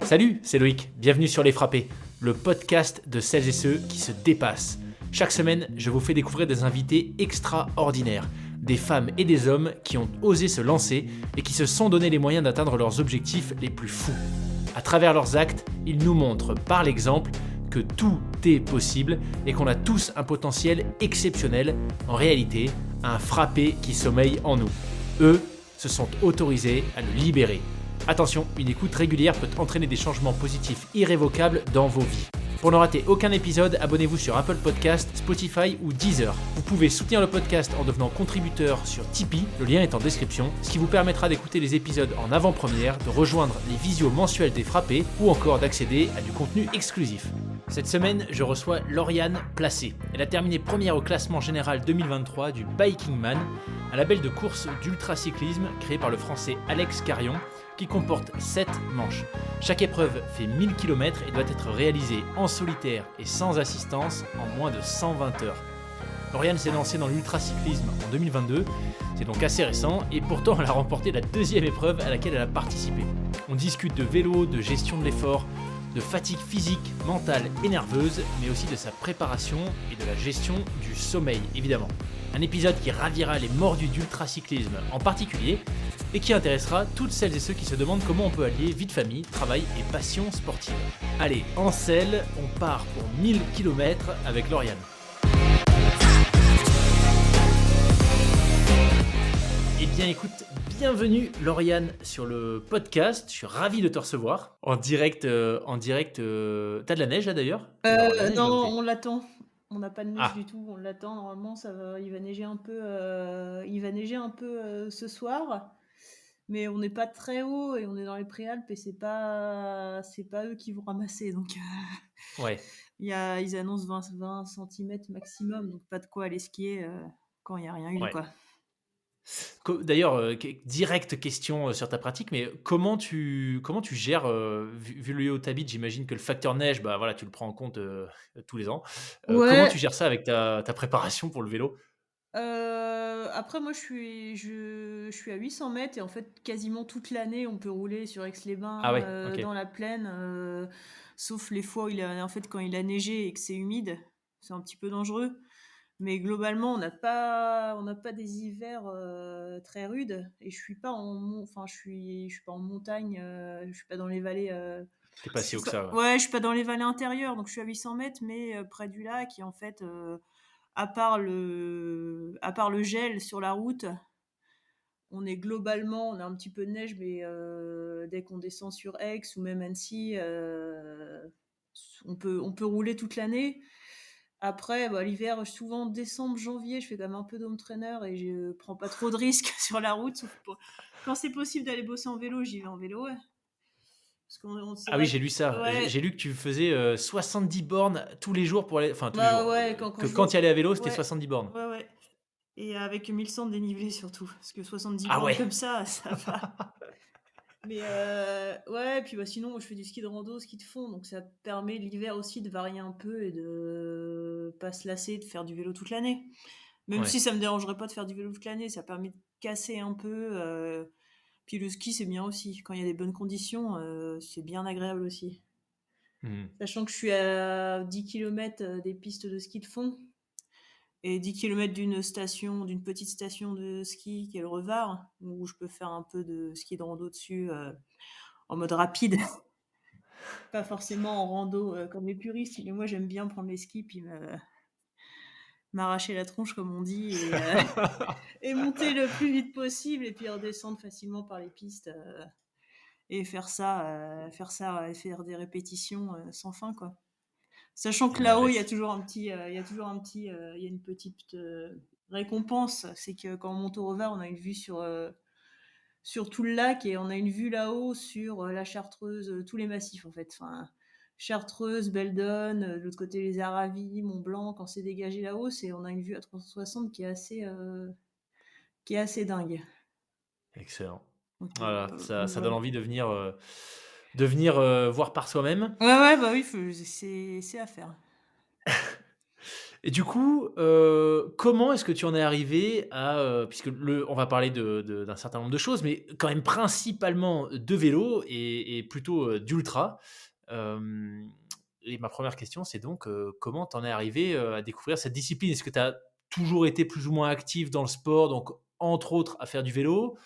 Salut, c'est Loïc, bienvenue sur Les Frappés, le podcast de celles et ceux qui se dépassent. Chaque semaine, je vous fais découvrir des invités extraordinaires, des femmes et des hommes qui ont osé se lancer et qui se sont donné les moyens d'atteindre leurs objectifs les plus fous. À travers leurs actes, ils nous montrent par l'exemple que tout est possible et qu'on a tous un potentiel exceptionnel, en réalité, un frappé qui sommeille en nous. Eux se sont autorisés à le libérer. Attention, une écoute régulière peut entraîner des changements positifs irrévocables dans vos vies. Pour ne rater aucun épisode, abonnez-vous sur Apple Podcasts, Spotify ou Deezer. Vous pouvez soutenir le podcast en devenant contributeur sur Tipeee, le lien est en description, ce qui vous permettra d'écouter les épisodes en avant-première, de rejoindre les visios mensuels des frappés ou encore d'accéder à du contenu exclusif. Cette semaine, je reçois Lauriane Placé. Elle a terminé première au classement général 2023 du Biking Man, un label de course d'ultracyclisme créé par le français Alex Carion, qui comporte 7 manches. Chaque épreuve fait 1000 km et doit être réalisée en solitaire et sans assistance en moins de 120 heures. Lauriane s'est lancée dans l'ultracyclisme en 2022, c'est donc assez récent, et pourtant elle a remporté la deuxième épreuve à laquelle elle a participé. On discute de vélo, de gestion de l'effort, de fatigue physique, mentale et nerveuse, mais aussi de sa préparation et de la gestion du sommeil, évidemment. Un épisode qui ravira les mordus d'ultracyclisme en particulier, et qui intéressera toutes celles et ceux qui se demandent comment on peut allier vie de famille, travail et passion sportive. Allez, en selle, on part pour 1000 km avec Lauriane. Eh bien écoute, bienvenue Lauriane sur le podcast, je suis ravi de te recevoir en direct. T'as de la neige là d'ailleurs? Il va y avoir de la neige là où Non, t'es. on l'attend. On n'a pas de neige du Ah, tout, on l'attend. Normalement, ça va, il va neiger un peu, ce soir, mais on n'est pas très haut et on est dans les Préalpes et c'est pas eux qui vont ramasser. Donc, ouais. ils annoncent 20 centimètres maximum, donc pas de quoi aller skier quand il n'y a rien eu, Ouais. quoi. D'ailleurs, directe question sur ta pratique, mais comment tu gères, vu le lieu où tu habites, j'imagine que le facteur neige, bah voilà, tu le prends en compte tous les ans. Comment Ouais. tu gères ça avec ta préparation pour le vélo? Après moi je suis à 800 mètres et en fait quasiment toute l'année on peut rouler sur Ah Aix-les-Bains, ouais, ok. dans la plaine, sauf les fois où quand il a neigé et que c'est humide, c'est un petit peu dangereux. Mais globalement on n'a pas des hivers, très rudes et je suis pas je suis pas en montagne, je suis pas dans les vallées, T'es pas si haut que ça, ouais. ouais, je suis pas dans les vallées intérieures, donc je suis à 800 mètres mais près du lac et en fait, à part le gel sur la route, on a un petit peu de neige, mais dès qu'on descend sur Aix ou même Annecy, on peut rouler toute l'année. Après, bah, l'hiver, souvent décembre, janvier, je fais quand même un peu d'home trainer et je prends pas trop de risques sur la route, sauf quand c'est possible d'aller bosser en vélo, j'y vais en vélo, ouais. Parce c'est Ah oui, vrai j'ai lu ça. que, J'ai ouais, lu que tu faisais 70 bornes tous les jours pour aller, enfin tous les bah jours, ouais, quand que je vais quand tu y allais à vélo, c'était ouais, 70 bornes. ouais, ouais. Et avec 1100 de dénivelé surtout, parce que 70 Ah bornes ouais. comme ça va. Mais ouais, puis bah, sinon, moi, je fais du ski de rando, ski de fond, donc ça permet l'hiver aussi de varier un peu et de pas se lasser de faire du vélo toute l'année. Même Ouais. si ça me dérangerait pas de faire du vélo toute l'année, ça permet de casser un peu. Puis le ski, c'est bien aussi. Quand il y a des bonnes conditions, c'est bien agréable aussi. Mhm. Sachant que je suis à 10 km des pistes de ski de fond et 10 km d'une petite station de ski qui est le Revard, où je peux faire un peu de ski de rando dessus en mode rapide. Pas forcément en rando comme les puristes, mais moi j'aime bien prendre les skis puis m'arracher la tronche comme on dit et monter le plus vite possible et puis redescendre facilement par les pistes et faire des répétitions sans fin quoi. Sachant que là-haut il y a Nice. toujours il y a une petite récompense, c'est que quand on monte au Revard on a une vue sur tout le lac et on a une vue là-haut sur la Chartreuse, tous les massifs en fait. Enfin, Chartreuse, Beldon, de l'autre côté les Aravis, Mont Blanc, quand c'est dégagé là-haut, on a une vue à 360 qui est assez dingue. Excellent. Donc, Voilà, ça donne voilà. envie de venir voir par soi-même. Ouais, ouais, bah oui, c'est à faire. Et du coup, comment est-ce que tu en es arrivé à, puisque on va parler d'un certain nombre de choses, mais quand même principalement de vélo et plutôt, d'ultra. Hem et ma première question, c'est donc, comment tu en es arrivé, à découvrir cette discipline? Est-ce que tu as toujours été plus ou moins actif dans le sport, donc entre autres à faire du vélo?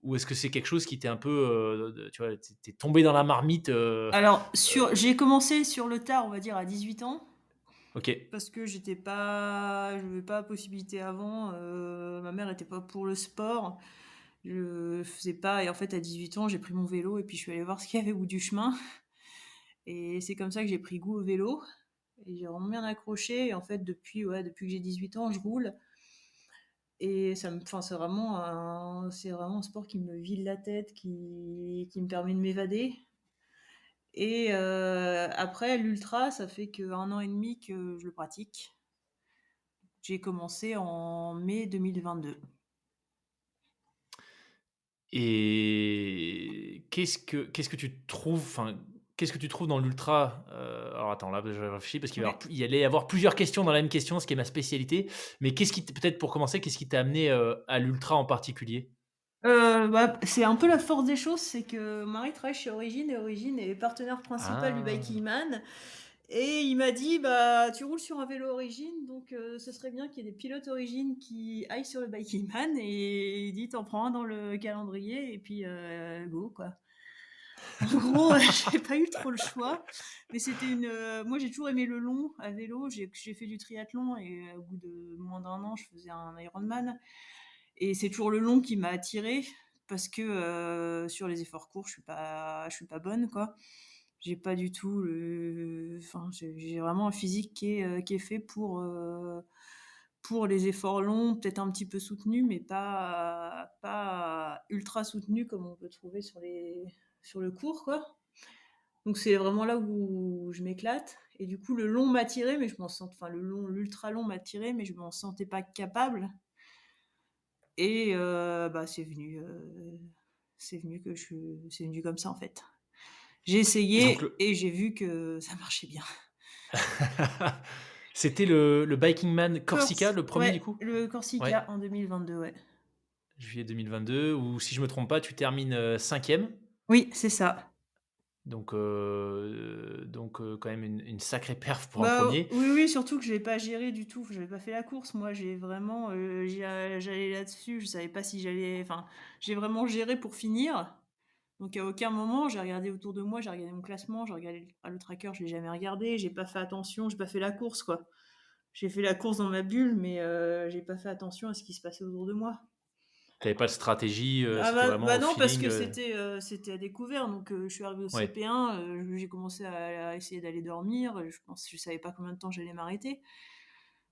Ou est-ce que c'est quelque chose qui t'est un peu, de tu vois, tu es tombé dans la marmite, Alors j'ai commencé sur le tard, on va dire à 18 ans, OK. parce que j'avais pas la possibilité avant, ma mère était pas pour le sport. Je faisais pas et en fait à 18 ans, j'ai pris mon vélo et puis je suis allée voir ce qu'il y avait au bout du chemin et c'est comme ça que j'ai pris goût au vélo et j'ai vraiment bien accroché et en fait depuis que j'ai 18 ans, je roule et c'est vraiment un sport qui me vide la tête, qui me permet de m'évader et après l'ultra, ça fait qu'1 an et demi que je le pratique. J'ai commencé en mai 2022. Et qu'est-ce que tu trouves, enfin, qu'est-ce que tu trouves dans l'ultra? Alors attends, là, je réfléchis parce Ouais. il allait y avoir plusieurs questions dans la même question, ce qui est ma spécialité. Mais peut-être pour commencer, qu'est-ce qui t'a amené, à l'ultra en particulier? Bah, c'est un peu la force des choses, c'est que mon mari travaille chez Origine et Origine est partenaire principal du Ah! Biking Man et il m'a dit: «Bah, tu roules sur un vélo Origine, donc ce serait bien qu'il y ait des pilotes Origine qui aillent sur le Biking Man» et il dit: «Tu en prends un dans le calendrier et puis, go, quoi». En gros, j'ai pas eu trop le choix, mais moi j'ai toujours aimé le long à vélo. J'ai fait du triathlon et au bout de moins d'1 an, je faisais un Ironman et c'est toujours le long qui m'a attirée parce que, sur les efforts courts, je suis pas bonne, quoi. J'ai pas du tout j'ai vraiment un physique qui est fait pour les efforts longs, peut-être un petit peu soutenus, mais pas ultra soutenus comme on peut trouver sur le court, quoi. Donc c'est vraiment là où je m'éclate et du coup le long m'a attirée, mais je m'en sens enfin l'ultra long m'a attirée, mais je m'en sentais pas capable et bah, c'est venu comme ça, en fait. J'ai Et donc essayé et j'ai vu que ça marchait bien. c'était le Biking Man Corsica, le premier Ouais, du coup? le Ouais, Corsica en 2022, ouais. juillet 2022, où si je me trompe pas, tu termines, 5e. Oui, c'est ça. Quand même une sacrée perf pour un Bah, premier. oui, oui, surtout que j'ai pas géré du tout. J'avais pas fait la course. Moi, j'allais là-dessus, je savais pas si j'ai vraiment géré pour finir. Donc à aucun moment, j'ai regardé autour de moi, j'ai regardé mon classement, j'ai regardé le tracker, je l'ai jamais regardé, j'ai pas fait attention, j'ai pas fait la course, quoi. J'ai fait la course dans ma bulle, mais j'ai pas fait attention à ce qui se passait autour de moi. Tu pas de stratégie, Ah c'était vraiment bah au non, parce feeling, que c'était à découvert, donc je suis arrivée au ouais. CP1, j'ai commencé à essayer d'aller dormir, je savais pas combien de temps j'allais m'arrêter.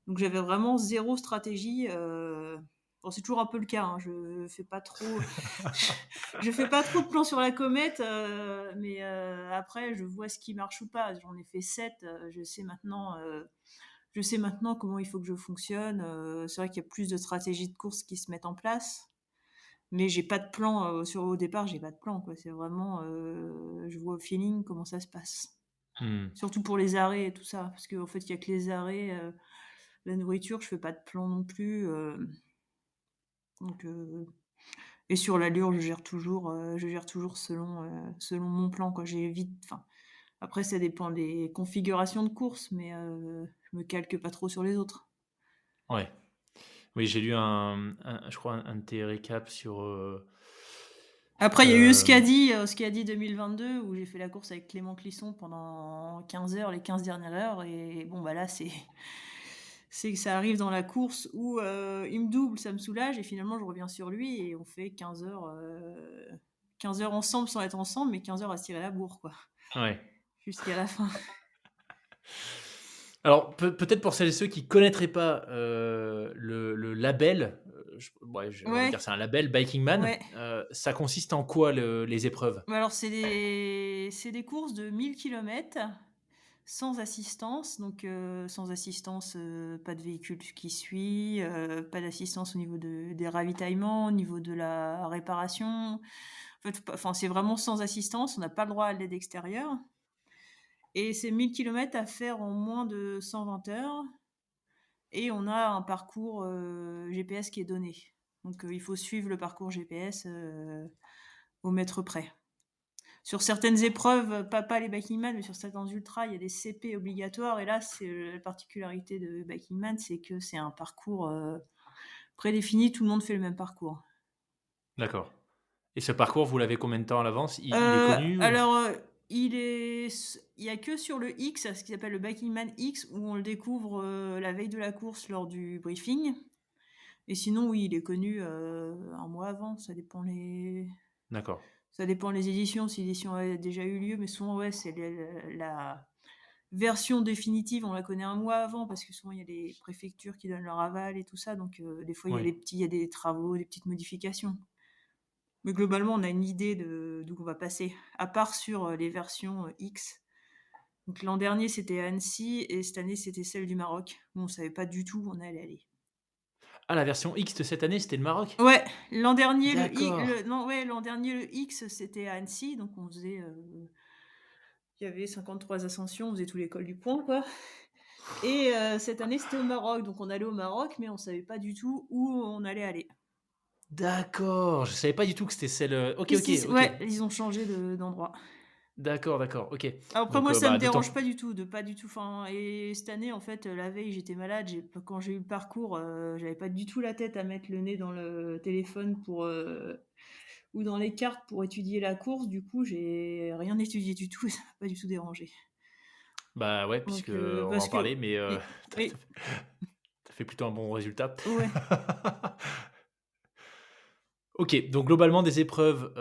Donc j'avais vraiment zéro stratégie, bon c'est toujours un peu le cas, hein, je fais pas trop de plans sur la comète, mais après je vois ce qui marche ou pas. J'en ai fait 7, je sais maintenant comment il faut que je fonctionne, c'est vrai qu'il y a plus de stratégies de course qui se mettent en place, mais j'ai pas de plan, au départ, j'ai pas de plan, quoi. C'est vraiment, je vois au feeling comment ça se passe. Mmh. Surtout pour les arrêts et tout ça, parce qu'en fait, il y a que les arrêts, la nourriture, je fais pas de plan non plus, donc et sur l'allure, je gère toujours selon mon plan, quoi. J'évite enfin, après ça dépend des configurations de course, mais je me calque pas trop sur les autres. Ouais. Oui, j'ai lu je crois un de tes récaps sur, Après, il y a eu hem Euskadi 2022 où j'ai fait la course avec Clément Clisson pendant 15 heures, les 15 dernières heures et bon, bah, là, c'est que ça arrive dans la course où, il me double, ça me soulage et finalement je reviens sur lui et on fait 15 heures ensemble sans être ensemble, mais 15 heures à se tirer la bourre, quoi, ouais. jusqu'à la fin. Alors peut-être pour celles et ceux qui connaîtraient pas, le label, ouais, on va dire Ouais, c'est un label Biking Man, ouais. ça consiste en quoi les épreuves? Bah, alors c'est des courses de 1 000 kilomètres sans assistance, donc sans assistance, pas de véhicule qui suit, pas d'assistance au niveau des ravitaillements, au niveau de la réparation. En fait, c'est vraiment sans assistance, on n'a pas le droit à l'aide extérieure et c'est 1 000 kilomètres à faire en moins de 120 heures et on a un parcours, GPS qui est donné. Donc il faut suivre le parcours GPS, au mètre près. Sur certaines épreuves, pas les Biking Man, mais sur certains ultras, il y a des CP obligatoires et là, c'est, la particularité de Biking Man, c'est que c'est un parcours, prédéfini, tout le monde fait le même parcours. D'accord. Et ce parcours, vous l'avez combien de temps à l'avance? Il est connu ou? Alors, il y a que sur le X, ce qui s'appelle le Biking Man X, où on le découvre, la veille de la course lors du briefing et sinon, oui, il est connu, 1 mois avant, D'accord. ça dépend les éditions, si l'édition a déjà eu lieu, mais souvent, ouais, c'est la version définitive, on la connaît 1 mois avant parce que souvent il y a les préfectures qui donnent leur aval et tout ça, donc des fois Oui. il y a des travaux, des petites modifications. Mais globalement, on a une idée de d'où on va passer, à part sur, les versions, X. Donc l'an dernier, c'était à Annecy et cette année, c'était celle du Maroc, où on savait pas du tout où on allait aller. Ah, la version X de cette année, c'était le Maroc? Ouais, l'an dernier, D'accord. l'an dernier, le X, c'était à Annecy, donc on faisait, il y avait 53 ascensions, on faisait tous les cols du Pont, quoi. Et cette année, c'était au Maroc, donc on allait au Maroc, mais on savait pas du tout où on allait aller. D'accord, je savais pas du tout que c'était celle, OK, Si, OK, si, OK. ouais, ils ont changé d'endroit. D'accord, d'accord, OK. Après Donc moi, ça me bah, dérange d'autant pas du tout, pas du tout, enfin et cette année, en fait, la veille, j'étais malade, quand j'ai eu le parcours, j'avais pas du tout la tête à mettre le nez dans le téléphone ou dans les cartes pour étudier la course. Du coup, j'ai rien étudié du tout et ça m'a pas du tout dérangé. bah, ouais, puisque Donc on va en parce que parler, mais et tu oui, as fait plutôt un bon résultat. ouais. OK, donc globalement des épreuves,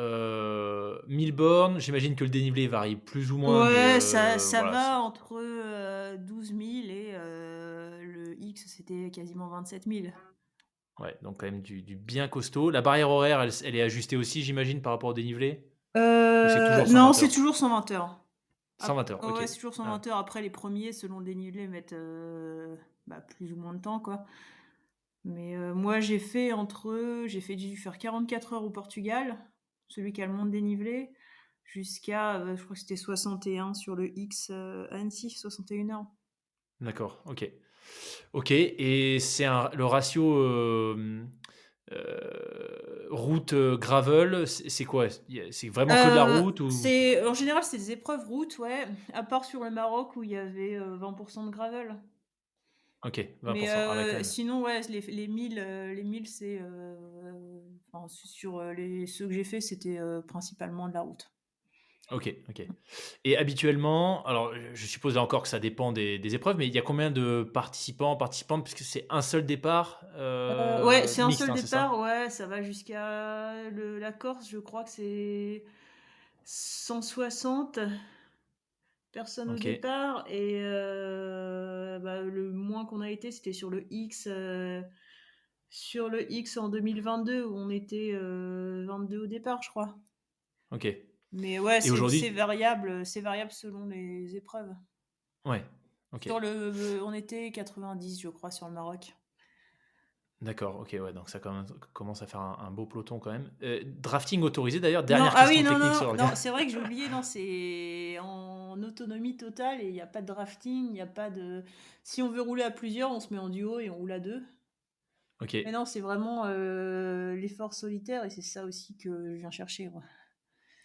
1000 bornes, j'imagine que le dénivelé varie plus ou moins, mais Ouais, ça voilà, c'est va entre, 12 000 et le X, c'était quasiment 27 000. ouais, donc quand même du bien costaud. La barrière horaire, elle est ajustée aussi, j'imagine, par rapport au dénivelé? Ou c'est toujours Non, 120 c'est heures? toujours 120 heures. 120 heures, OK. Ouais, c'est toujours Ah, 120 heures. Après, les premiers, selon le dénivelé, mettent, bah, plus ou moins de temps, quoi. Mais moi, j'ai dû faire 44 heures au Portugal, celui qui a le moins de dénivelé, jusqu'à, je crois que c'était 61 sur le X, à Annecy, 61 heures. d'accord, OK. OK et c'est le ratio, route, gravel, c'est quoi? C'est vraiment que de la route ou? C'est en général, c'est des épreuves route, ouais, à part sur le Maroc où il y avait, 20 de gravel. OK, 20. Mais Ah ouais, quand même. sinon, ouais, les 1000 c'est, enfin, sur, les ceux que j'ai fait, c'était, principalement de la route. OK, OK. Et habituellement, alors, je suppose là encore que ça dépend des épreuves, mais il y a combien de participants, participantes? Puisque c'est un seul départ, Ouais, c'est un mixte, seul hein, c'est ça? départ, ouais, ça va jusqu'à la Corse, je crois que c'est 160 personnes au OK, départ et bah, le moins qu'on a été, c'était sur le X en 2022 où on était, 22 au départ, je crois. OK. Mais ouais, Et aujourd'hui c'est variable selon les épreuves. ouais, OK. On était 90, je crois, sur le Maroc. D'accord, OK, ouais, donc ça commence à faire un beau peloton quand même. Drafting autorisé d'ailleurs? Non, Dernière ah oui, question non, technique non, sur non, c'est vrai que j'ai oublié, non, c'est en autonomie totale et il y a pas de drafting, il y a pas de si on veut rouler à plusieurs, on se met en duo et on roule à 2. Mais OK. non, c'est vraiment, l'effort solitaire et c'est ça aussi que je viens chercher, moi.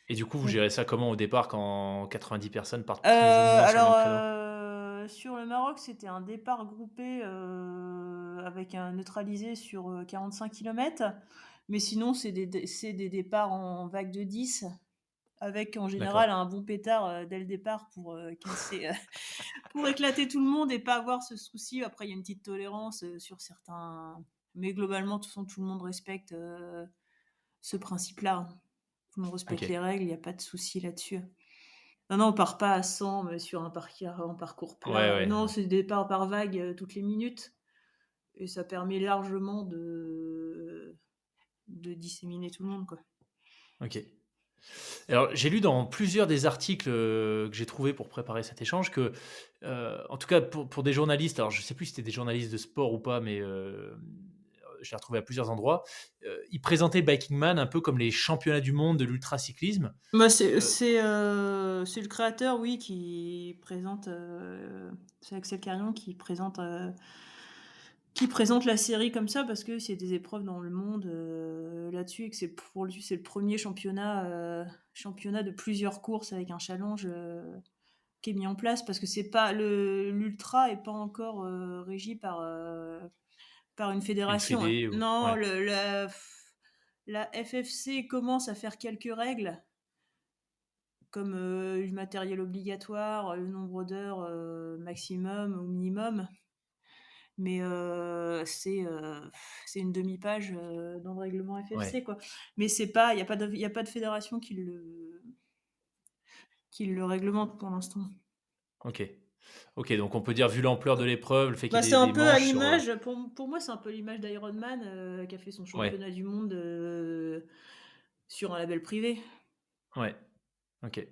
Et du coup, vous Donc gérez ça comment au départ quand 90 personnes partent plus ou moins sur le même créneau? sur le Maroc, c'était un départ groupé, avec un neutralisé sur, 45 kilomètres. Mais sinon, c'est des départs en vague de 10 avec en général D'accord, un bon pétard, dès le départ pour, casser, pour éclater tout le monde et pas avoir ce souci. Après, il y a une petite tolérance, sur certains mais globalement, de toute façon, tout le monde respecte, ce principe-là. Tout le monde respecte OK. les règles, il y a pas de souci là-dessus. Non, non, on part pas à 100, sur un parcours Ouais, plat. ouais, Non, ouais. c'est des départs par vague, toutes les minutes et ça permet largement de disséminer tout le monde, quoi. OK. Alors, j'ai lu dans plusieurs des articles, que j'ai trouvés pour préparer cet échange que, en tout cas pour des journalistes, alors je sais plus si c'était des journalistes de sport ou pas, mais, je l'ai retrouvé à plusieurs endroits, ils présentaient Biking Man un peu comme les championnats du monde de l'ultracyclisme. Bah, Heu, c'est le créateur, oui, qui présente, c'est Axel Carrion qui présente, qui présente la série comme ça parce que c'est des épreuves dans le monde, là-dessus et que c'est pour lui, c'est le premier championnat de plusieurs courses avec un challenge, qui est mis en place parce que c'est pas l'ultra est pas encore, régi par une Une fédération. fédé ou Non, ouais, la FFC commence à faire quelques règles comme, le matériel obligatoire, le nombre d'heures, maximum ou minimum, mais c'est une demi-page, dans le règlement ouais, FFC, quoi. Mais c'est pas il y a pas de fédération qui le réglemente pour l'instant. OK. OK, donc on peut dire vu l'ampleur de l'épreuve, le fait Bah, qu'il y c'est ait un des peu à manches sur, l'image pour moi, c'est un peu l'image d'Ironman, qui a fait son ouais, championnat du monde, sur un label privé. ouais, OK.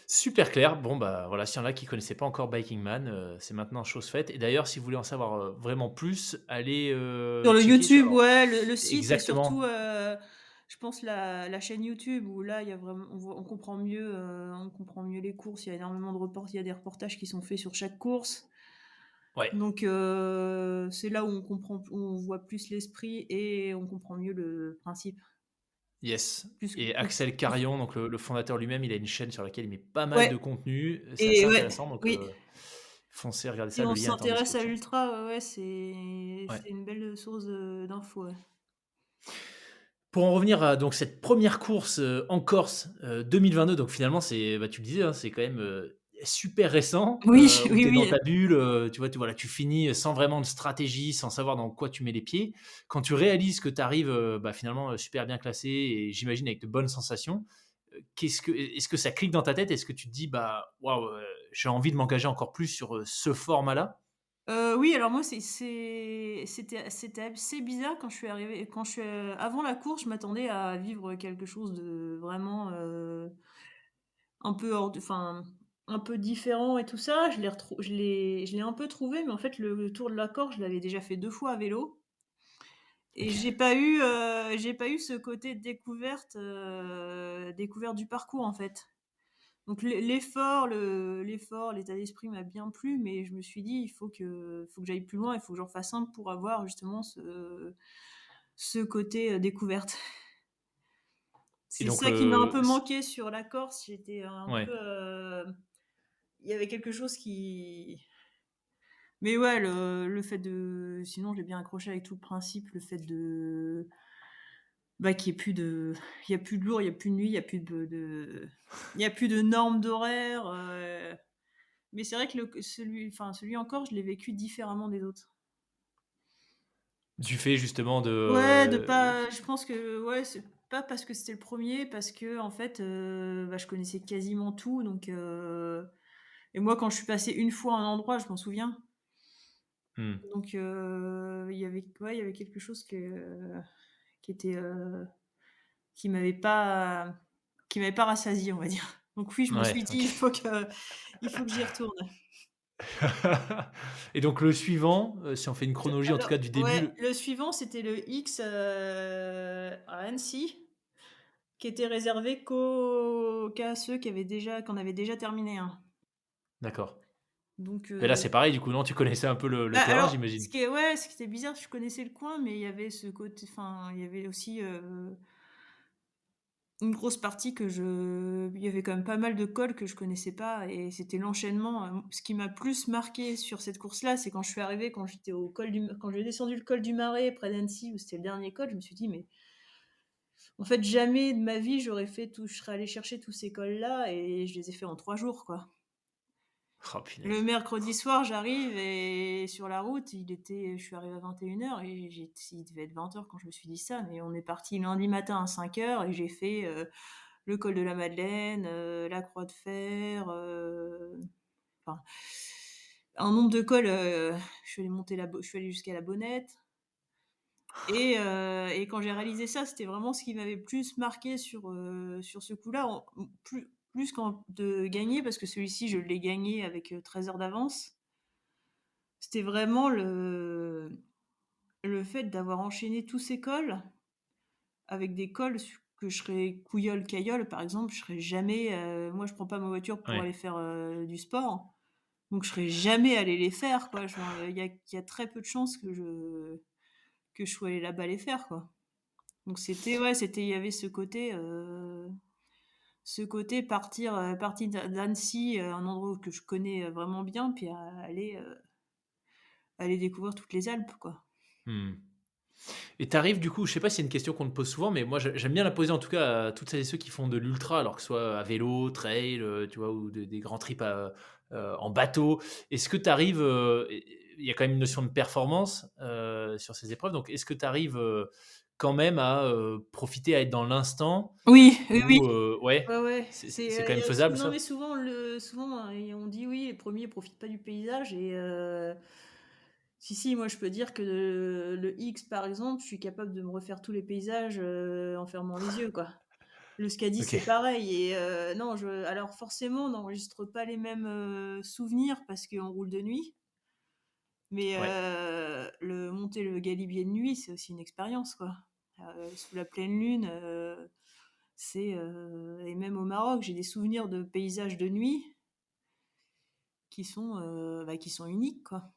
Super clair. Bon, bah, voilà, s'il y en a qui connaissaient pas encore Biking Man, c'est maintenant chose faite et d'ailleurs, si vous voulez en savoir, vraiment plus, allez, Sur le checker sur YouTube, alors ouais, le site et surtout, exactement, je pense la chaîne YouTube où là, il y a vraiment on comprend mieux les courses. Il y a énormément de il y a des reportages qui sont faits sur chaque course. ouais, Donc c'est là où où on voit plus l'esprit et on comprend mieux le principe. yes Plus et plus Axel plus Carion, donc le fondateur lui-même, il a une chaîne sur laquelle il met pas mal ouais de contenu, c'est assez et ouais, intéressant donc oui. foncez regarder Si ça, le on lien est en s'intéresse à description. l'ultra, ouais, ouais, c'est Ouais. une belle source d'infos, ouais. Pour en revenir à donc cette première course, en Corse, 2022 donc finalement c'est bah, tu le disais, hein, c'est quand même, super récent, Oui, où oui, tu es dans oui. ta bulle, tu vois, voilà, tu finis sans vraiment de stratégie, sans savoir dans quoi tu mets les pieds. Quand tu réalises que tu arrives, bah, finalement, super bien classé et j'imagine avec de bonnes sensations, est-ce que ça clique dans ta tête? Est-ce que tu te dis: «Bah, waouh, j'ai envie de m'engager encore plus sur, ce format-là»? Oui, alors moi, c'était assez bizarre quand je suis, avant la course, je m'attendais à vivre quelque chose de vraiment, un peu hors de enfin, un peu différent et tout ça. Je l'ai un peu trouvé, mais en fait, le tour de la Corse, je l'avais déjà fait 2 fois à vélo et OK. j'ai pas eu ce côté découverte du parcours, en fait. Donc l'état d'esprit m'a bien plu, mais je me suis dit: faut que j'aille plus loin, il faut que j'en fasse un pour avoir justement ce côté, découverte». Et C'est donc ça qui m'a un peu c manqué sur la Corse, j'étais un ouais. peu, il y avait quelque chose mais ouais, le fait de sinon je l'ai bien accroché avec tout le principe, le fait de bah, il y a plus de jour, il y a plus de nuit, il y a plus il y a plus de normes d'horaire, mais c'est vrai que celui encore, je l'ai vécu différemment des autres. Du fait justement de, Ouais, de pas je pense que ouais, c'est pas parce que c'était le premier, parce que en fait, bah, je connaissais quasiment tout donc et moi, quand je suis passée une fois à un endroit, je m'en souviens. mmh. Donc il y avait quelque chose qui était, qui m'avait pas rassasiée, on va dire. Donc oui, je me Ouais, suis dit: OK. il faut que j'y retourne». Et donc le suivant, si on fait une chronologie en tout Alors cas du début, ouais, le suivant, c'était le X, à Annecy, qui était réservé qu'à ceux qui en avaient déjà terminé un. d'accord. Donc Mais là, c'est pareil du coup, non? Tu connaissais un peu le bah, terrain, alors, j'imagine? ce qui était bizarre, je connaissais le coin, mais il y avait ce côté il y avait aussi, une grosse partie il y avait quand même pas mal de cols que je connaissais pas et c'était l'enchaînement, ce qui m'a plus marqué sur cette course-là, c'est quand je suis arrivée, quand j'ai descendu le col du Marais près d'Annecy où c'était le dernier col, je me suis dit: «Mais en fait, jamais de ma vie je serais allée chercher tous ces cols-là» et je les ai fait en 3 jours, quoi. Oh Le punaise. mercredi soir, j'arrive et sur la route, je suis arrivée à 21h et il devait être 20h quand je me suis dit ça, mais on est parti lundi matin à 5h et j'ai fait, le col de la Madeleine, la Croix de Fer, enfin, un nombre de cols, je suis allée jusqu'à la Bonnette et quand j'ai réalisé ça, c'était vraiment ce qui m'avait plus marqué sur ce coup-là, plus qu'en de gagner parce que celui-ci, je l'ai gagné avec, 13 heures d'avance. C'était vraiment le fait d'avoir enchaîné tous ces cols avec des cols que je serais Couilleul-Cailleul, par exemple, je serais jamais, moi je prends pas ma voiture pour Ouais. aller faire, du sport. Donc je serais jamais allée les faire, quoi. Genre, il y a très peu de chances que je sois allée là-bas les faire, quoi. Donc c'était il y avait ce côté partir d'Annecy, un endroit que je connais, vraiment bien, puis aller découvrir toutes les Alpes, quoi. Mmh. Et t'arrives du coup, je sais pas si c'est une question qu'on te pose souvent, mais moi j'aime bien la poser en tout cas à toutes celles et ceux qui font de l'ultra, alors que ce soit à vélo, trail, tu vois, ou des grands trips en bateau. Est-ce que tu arrives, il y a quand même une notion de performance sur ces épreuves, donc est-ce que tu arrives quand même à profiter, à être dans l'instant Oui, oui, oui. ou ouais, Ouais, ouais, c'est quand il y même a faisable non, mais ça? souvent, on dit: «Oui, les premiers profitent pas du paysage» si, si, moi je peux dire que le X, par exemple, je suis capable de me refaire tous les paysages, en fermant les yeux, quoi. Le Skadi, OK, c'est pareil non, alors forcément, on n'enregistre pas les mêmes, souvenirs parce qu'on roule de nuit, mais ouais. le monter le Galibier de nuit, c'est aussi une expérience, quoi. Sous la pleine lune, et même au Maroc, j'ai des souvenirs de paysages de nuit qui sont uniques, quoi.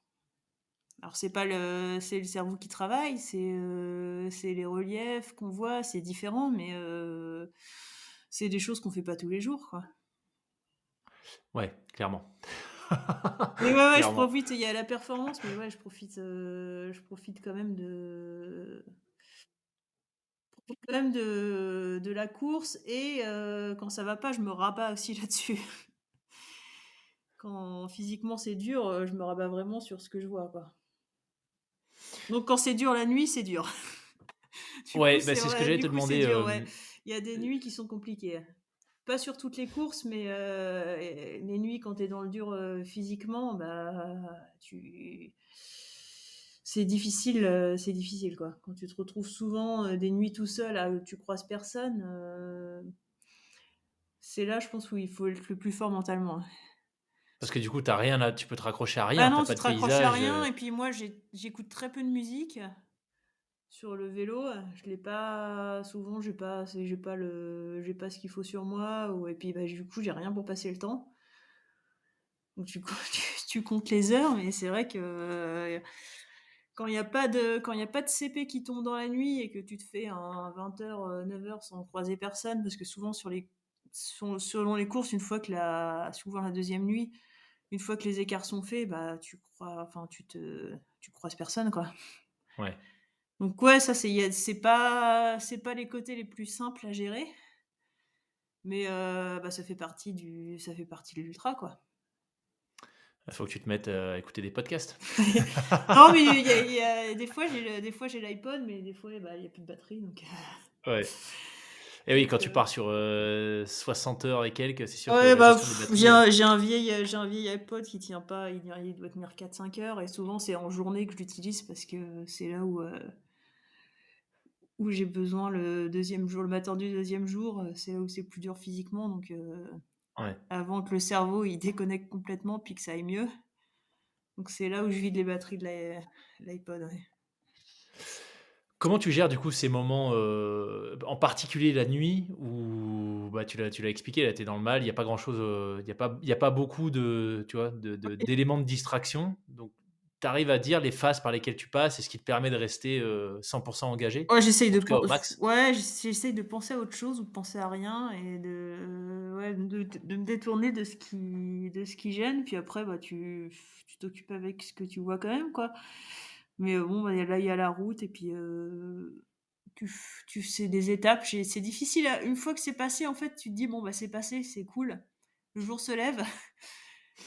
Alors c'est le cerveau qui travaille, c'est les reliefs qu'on voit, c'est différent, mais c'est des choses qu'on fait pas tous les jours, quoi. Ouais, clairement. Mais ouais, ouais, je Clairement. profite, il y a la performance, mais ouais, je profite quand même de la course quand ça va pas, je me rabats aussi là-dessus. Quand physiquement c'est dur, je me rabats vraiment sur ce que je vois, quoi. Donc quand c'est dur la nuit, c'est dur. Du coup, Ouais, bah, c'est c'est ce que vrai, j'allais du te coup, c'est demander. dur, ouais. Il y a des nuits qui sont compliquées. Pas sur toutes les courses, mais les nuits quand tu es dans le dur, physiquement, bah, tu c'est difficile, quoi. Quand tu te retrouves souvent, des nuits tout seul où tu croises personne, c'est là, je pense, où il faut être le plus fort mentalement. Parce que du coup, t'as rien à tu peux te raccrocher à Bah, rien, t'as non, tu pas de te raccroches à paysage, rien et puis moi, j'écoute très peu de musique. Sur le vélo, je l'ai pas souvent, j'ai pas ce qu'il faut sur moi et puis, bah, du coup, j'ai rien pour passer le temps. Donc tu co tu comptes les heures, mais c'est vrai que, quand il y a pas de CP qui tombe dans la nuit et que tu te fais un 20h, 9h sans croiser personne, parce que souvent selon les courses, souvent la deuxième nuit, une fois que les écarts sont faits, bah, tu croises personne, quoi. ouais. Donc ouais, ça c'est pas les côtés les plus simples à gérer, mais bah, ça fait partie de l'ultra, quoi. Il faut que tu te mettes, à écouter des podcasts. Non, mais des fois j'ai l'iPod, mais des fois, bah, il y a plus de batterie donc Ouais. Et oui, donc quand tu pars sur, 60 heures et quelques, c'est sûr que ouais, la bah, gestion des j'ai batteries, un j'ai un vieil iPod qui tient pas, il doit tenir 4-5 heures et souvent c'est en journée que je l'utilise parce que c'est là où j'ai besoin le matin du deuxième jour, c'est là où c'est plus dur physiquement donc ouais. avant que le cerveau il déconnecte complètement puis que ça aille mieux. Donc c'est là où je vide les batteries de l'iPod, ouais. Comment tu gères du coup ces moments, en particulier la nuit où, bah, tu l'as expliqué, là, tu es dans le mal, il y a pas grand chose, il y a pas beaucoup de tu vois, d'éléments de distraction, donc tu arrives à dire les phases par lesquelles tu passes et ce qui te permet de rester, 100 engagé? Ouais, En tout cas au max? j'essaye de penser à autre chose ou de penser à rien et de me détourner de ce qui gêne, puis après, bah, tu t'occupes avec ce que tu vois quand même, quoi. Mais bon, bah, là, il y a la route et puis, c'est des étapes. C'est difficile une fois que c'est passé, en fait, tu te dis: «Bon, bah, c'est passé, c'est cool, le jour se lève».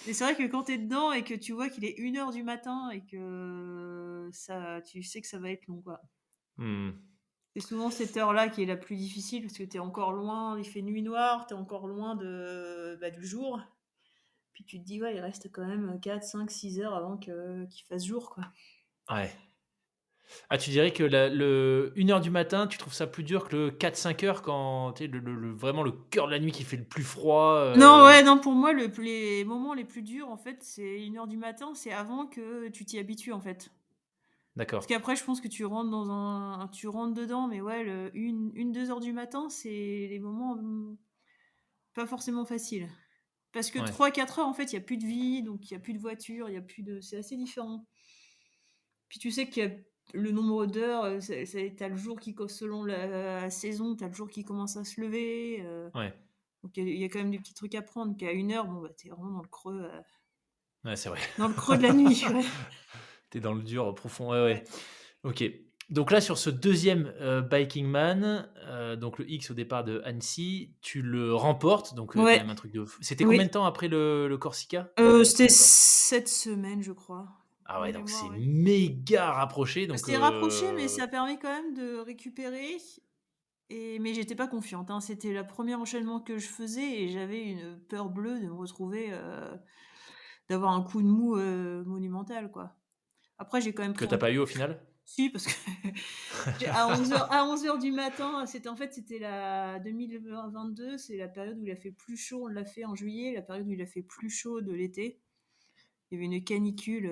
Mais c'est vrai que quand tu es dedans et que tu vois qu'il est 1 heure du matin et que tu sais que ça va être long, quoi. Mmh. C'est souvent cette heure-là qui est la plus difficile parce que tu es encore loin, il fait nuit noire, tu es encore loin du jour. Puis tu te dis: «Ouais, il reste quand même 4-5-6 heures avant qu'il fasse jour, quoi». Ouais. Ah, tu dirais que le 1 heure du matin, tu trouves ça plus dur que le 4-5 heures quand, tu sais, vraiment le cœur de la nuit qui fait le plus froid, Non, ouais, non, pour moi, les moments les plus durs, en fait, c'est 1 heure du matin, c'est avant que tu t'y habitues, en fait. Parce D'accord. qu'après, je pense que tu rentres dedans, mais ouais, 1-2 heures du matin, c'est les moments, pas forcément faciles. Parce que Ouais, 3-4 heures, en fait, il y a plus de vie, donc il y a plus de voitures, il y a plus de c'est assez différent. Puis tu sais qu'il y a le nombre d'heures, c'est tu le jour qui co selon la saison, tu as le jour qui commence à se lever, ouais, donc il y a quand même des petits trucs à prendre qu'à 1 heure, bon, bah, tu es vraiment ouais, c'est vrai. dans le creux de la nuit, ouais. Tu es dans le dur profond, ouais, ouais. Ouais. OK. Donc là, sur ce deuxième e Biking Man, donc le X au départ de Annecy, tu le remportes, donc quand Ouais, même un truc de fou. C'était combien oui, de temps après le Corsica? c'était 7 semaines, je crois, Ah de ouais, donc mémoire, c'est ouais. méga rapproché, donc C'est rapproché, mais ça permet quand même de récupérer mais j'étais pas confiante, hein. C'était le premier enchaînement que je faisais et j'avais une peur bleue de me retrouver, d'avoir un coup de mou, monumental, quoi. Après j'ai quand même que pris tu as un pas eu au final? si parce que j'ai à 11 heures du matin, c'était la 2022, c'est la période où il a fait plus chaud. On l'a fait en juillet, la période où il a fait plus chaud de l'été. Il y avait une canicule,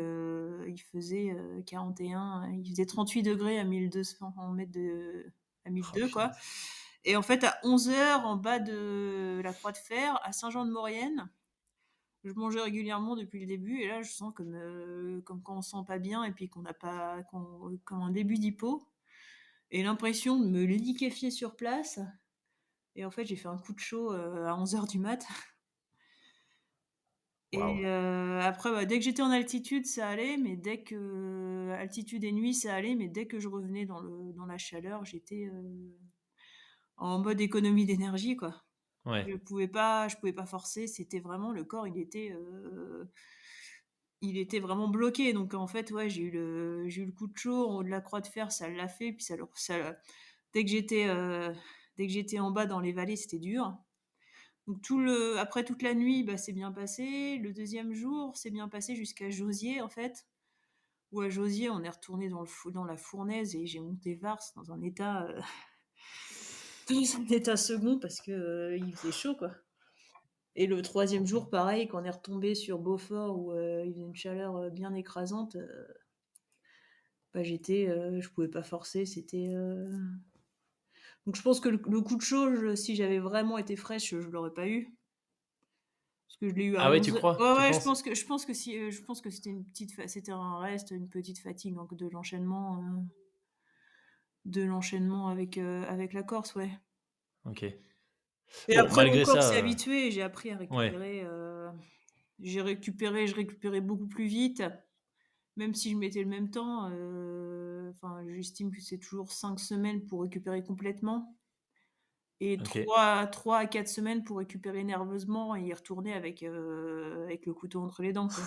il faisait, 41, il faisait 38 degrés à 1 200 mètres à Oh 1 200 quoi. punaise. Et en fait, à 11 heures, en bas de la Croix de Fer, à Saint-Jean-de-Maurienne, je mangeais régulièrement depuis le début et là, je sens comme quand on se sent pas bien et puis qu'on n'a pas qu'on comme un début d'hypo et l'impression de me liquéfier sur place et en fait, j'ai fait un coup de chaud, à 11 heures du mat. Waouh. Et après, bah, dès que j'étais en altitude, ça allait, mais dès que altitude et nuit, ça allait, mais dès que je revenais dans la chaleur, j'étais, en mode économie d'énergie, quoi. Ouais, Je pouvais pas forcer, c'était vraiment le corps, il était vraiment bloqué. Donc en fait, ouais, j'ai eu le coup de chaud en haut de la Croix de Fer, ça l'a fait, puis dès que j'étais, heu, dès que j'étais en bas dans les vallées, c'était dur. Donc après toute la nuit, bah, c'est bien passé. Le deuxième jour, c'est bien passé jusqu'à Jauziers, en fait, où à Jauziers, on est retourné dans la fournaise et j'ai monté Vars dans un état, dans un état second parce que, il faisait chaud, quoi. Et le troisième jour, pareil, quand on est retombé sur Beaufort où, il faisait une chaleur, bien écrasante, bah, je pouvais pas forcer, donc je pense que le coup de chaud, si j'avais vraiment été fraîche, je l'aurais pas eu. Parce que je l'ai eu à ah ouais, tu 11 crois? ouais, Tu ouais, penses? je pense que si, je pense que c'était un reste, une petite fatigue donc de l'enchaînement avec la Corse, ouais. OK. Et Bon, après mon malgré corps s'est ça, habitué et j'ai appris à ouais, récupérer, je récupérais beaucoup plus vite, même si je mettais le même temps, enfin, j'estime que c'est toujours 5 semaines pour récupérer complètement et OK. 3 à 4 semaines pour récupérer nerveusement et y retourner avec le couteau entre les dents, quoi.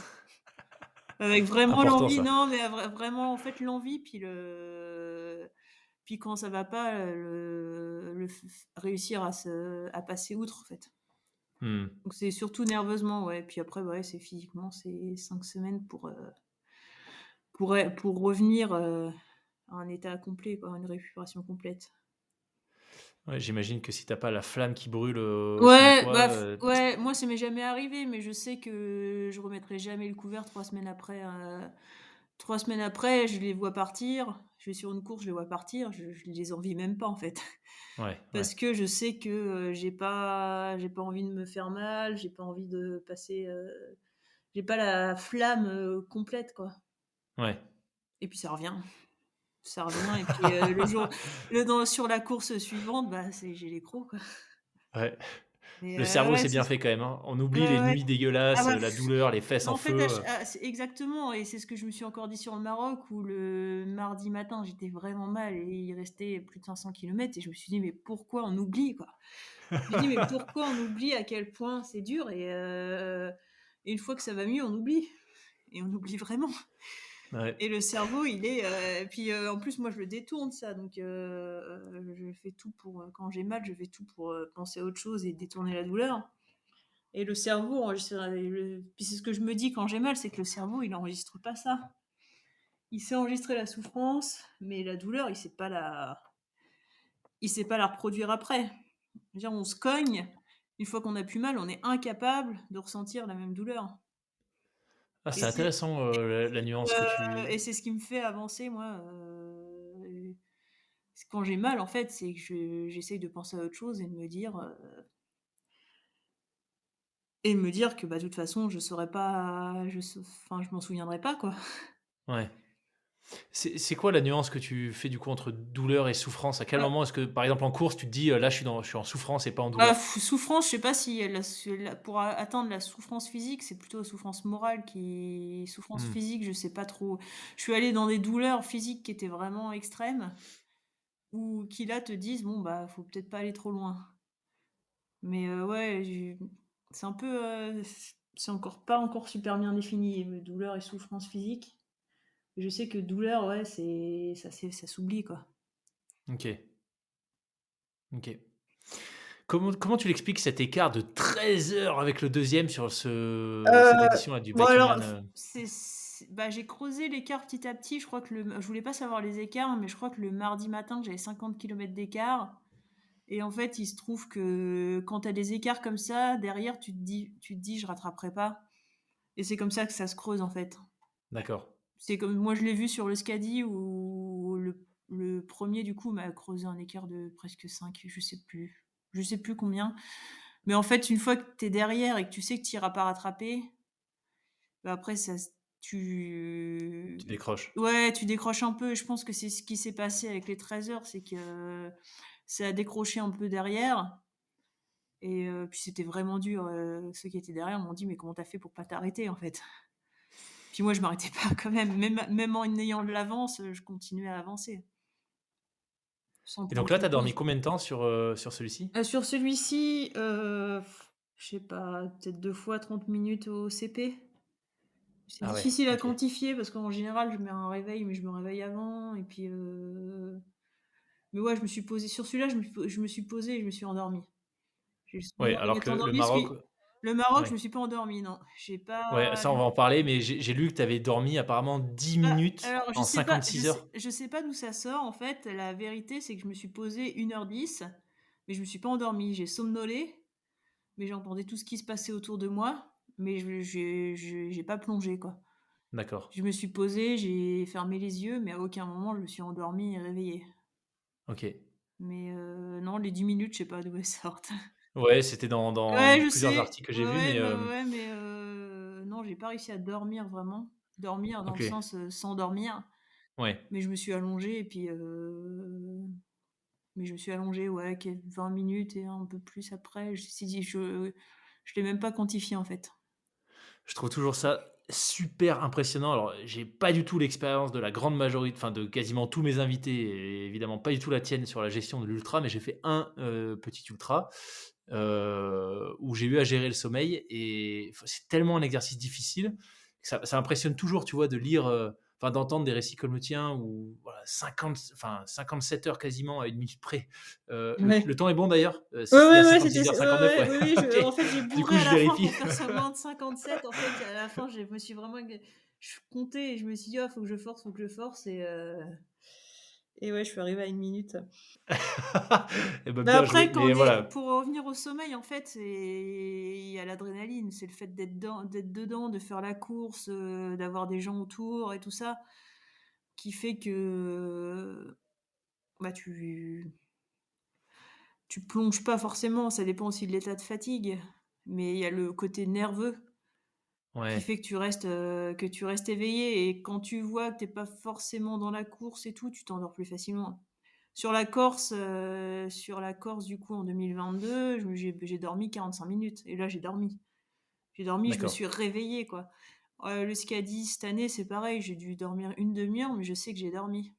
Avec vraiment Important l'envie, ça. non, mais vraiment, en fait, l'envie, puis quand ça va pas, le f f réussir à passer outre, en fait. Mmh. Donc c'est surtout nerveusement, ouais, puis après, ouais, c'est physiquement, c'est 5 semaines pour revenir, à un état complet, quoi, une récupération complète. Ouais, j'imagine que si tu as pas la flamme qui brûle, au fond de Ouais, toi, bah, ouais, moi, ça m'est jamais arrivé, mais je sais que je remettrai jamais le couvert 3 semaines après, 3 semaines après, je les vois partir. Je vais sur une course, je les vois partir, je les envie même pas, en fait. ouais, ouais, Parce que je sais que, j'ai pas envie de me faire mal, j'ai pas envie de passer, j'ai pas la flamme, complète, quoi. ouais. Et puis ça revient et puis, le jour le dans sur la course suivante, bah, j'ai les crocs, quoi. Ouais. Mais, Le cerveau, ouais, c'est c'est bien fait quand même, hein. On oublie ouais, les ouais. nuits Ah dégueulasses, bah, la douleur, les fesses en en fait, feu, c'est exactement et c'est ce que je me suis encore dit sur le Maroc où le mardi matin, j'étais vraiment mal et il restait plus de 500 kilomètres et je me suis dit: «Mais pourquoi on oublie, quoi?» Je me dis: «Mais pourquoi on oublie à quel point c'est dur?» Et une fois que ça va mieux, on oublie et on oublie vraiment ouais, et le cerveau, et puis, en plus, moi, je le détourne ça donc je fais tout pour, quand j'ai mal, je fais tout pour, penser à autre chose et détourner la douleur et le cerveau enregistre puis c'est ce que je me dis quand j'ai mal, c'est que le cerveau, il enregistre pas ça. Il sait enregistrer la souffrance, mais la douleur, il sait pas la reproduire après. Je veux dire, on se cogne, une fois qu'on a plus mal, on est incapable de ressentir la même douleur ah, et c'est c'est intéressant, la nuance que tu c'est ce qui me fait avancer moi, quand j'ai mal en fait, c'est que j'essaye de penser à autre chose et de me dire, et me dire que, bah, de toute façon, je saurais pas enfin, je m'en souviendrai pas, quoi. Ouais. C'est quoi la nuance que tu fais du coup entre douleur et souffrance? À quel moment est-ce que, par exemple, en course, tu te dis: «Là, je suis en souffrance et pas en douleur»? Souffrance, je sais pas si la pour atteindre la souffrance physique, c'est plutôt la souffrance morale qui souffrance Mmh. physique, je sais pas trop. Je suis allée dans des douleurs physiques qui étaient vraiment extrêmes ou qui là te disent: «Bon, bah, faut peut-être pas aller trop loin». Mais ouais, j'ai c'est un peu, c'est encore pas encore super bien défini, douleur et souffrance physique. Je sais que douleur, ouais, ça s'oublie, quoi. OK, OK. Comment tu l'expliques cet écart de 13 heures avec le deuxième sur cette Heu, édition-là du bon alors, Bikeman, bah, j'ai creusé l'écart petit à petit. Je crois que je voulais pas savoir les écarts, mais je crois que le mardi matin, j'avais 50 kilomètres d'écart et en fait, il se trouve que quand tu as des écarts comme ça, derrière, tu te dis: «Je rattraperai pas» et c'est comme ça que ça se creuse, en fait. D'accord. C'est comme moi, je l'ai vu sur le Skadi où le 1 du coup, m'a creusé un écart de presque 5, je sais plus combien. Mais en fait, une fois que tu es derrière et que tu sais que tu iras pas rattraper, bah, après ça s Tu tu décroches. ouais, tu décroches un peu et je pense que c'est ce qui s'est passé avec les 13 heures, c'est que ça a décroché un peu derrière et puis c'était vraiment dur, ceux qui étaient derrière m'ont dit: «Mais comment tu as fait pour pas t'arrêter, en fait?» Puis moi je m'arrêtais pas quand même, même en ayant de l'avance, je continuais à avancer, sans Et donc prendre là, de tu as dormi pause. combien de temps sur celui-ci? Sur celui-ci, je sais pas, peut-être 2 fois 30 minutes au CP. C'est Ah ouais, difficile à OK. quantifier parce qu'en général, je mets un réveil, mais je me réveille avant et puis, mais ouais, je me suis posée sur celui-là, je me suis posée et je me suis endormie. J'ai juste Ouais, besoin de alors m'être que le endormie parce que Maroc, le Maroc, je ouais. me suis pas endormie, non. J'ai Ouais, pas ça, on va en parler, mais j'ai lu que tu avais dormi apparemment 10 bah, minutes alors en 56 heures. je sais pas d'où ça sort en fait. La vérité, c'est que je me suis posée 1h10, mais je me suis pas endormie. J'ai somnolé, mais j'entendais tout ce qui se passait autour de moi, mais j'ai pas plongé, quoi. D'accord. Je me suis posée, j'ai fermé les yeux, mais à aucun moment je me suis endormie et réveillée. OK. Mais non, les 10 minutes, je sais pas d'où elles sortent. Ouais, c'était dans Ouais, je plusieurs sais. articles que Ouais, j'ai vus, ouais, mais ouais, mais non, j'ai pas réussi à dormir vraiment. Dormir dans le OK. sens, s'endormir, Ouais. mais je me suis allongée et puis, mais je me suis allongée, ouais, 20 minutes et un peu plus après. Je l'ai même pas quantifié, en fait. Je trouve toujours ça super impressionnant. Alors, j'ai pas du tout l'expérience de la grande majorité, enfin de quasiment tous mes invités et évidemment pas du tout la tienne sur la gestion de l'ultra, mais j'ai fait un, petit ultra, où j'ai eu à gérer le sommeil et c'est tellement un exercice difficile que ça m'impressionne toujours, tu vois, de lire, enfin d'entendre des récits comme le tien où voilà 57 heures quasiment à 1 minute près. Le Ouais. temps est bon d'ailleurs? Ouais, C'est ouais, bien ouais, 56 heures ouais, 59, ouais, ouais, oui, oui, OK. en fait, j'ai Du bourré coup, à je la fin vérifie. pour faire semblant de 57. En fait, à la fin, je me suis vraiment je comptais et je me suis dit: «Ah, faut que je force» et ouais, je suis arrivée à 1 minute. Eh ben, Mais bien joué, après, mais voilà. pour revenir au sommeil, en fait, il y a l'adrénaline, c'est le fait d'être dedans, de faire la course, d'avoir des gens autour et tout ça, qui fait que, bah, tu plonges pas forcément, ça dépend aussi de l'état de fatigue, mais il y a le côté nerveux qui Ouais, fait que tu restes éveillé et quand tu vois que tu es pas forcément dans la course et tout, tu t'endors plus facilement. Sur la Corse, du coup, en 2022, j'ai dormi 45 minutes et là, j'ai dormi. J'ai dormi, je me d'accord. suis réveillée, quoi. Le Skadi, cette année, c'est pareil, j'ai dû dormir une demi heure, mais je sais que j'ai dormi.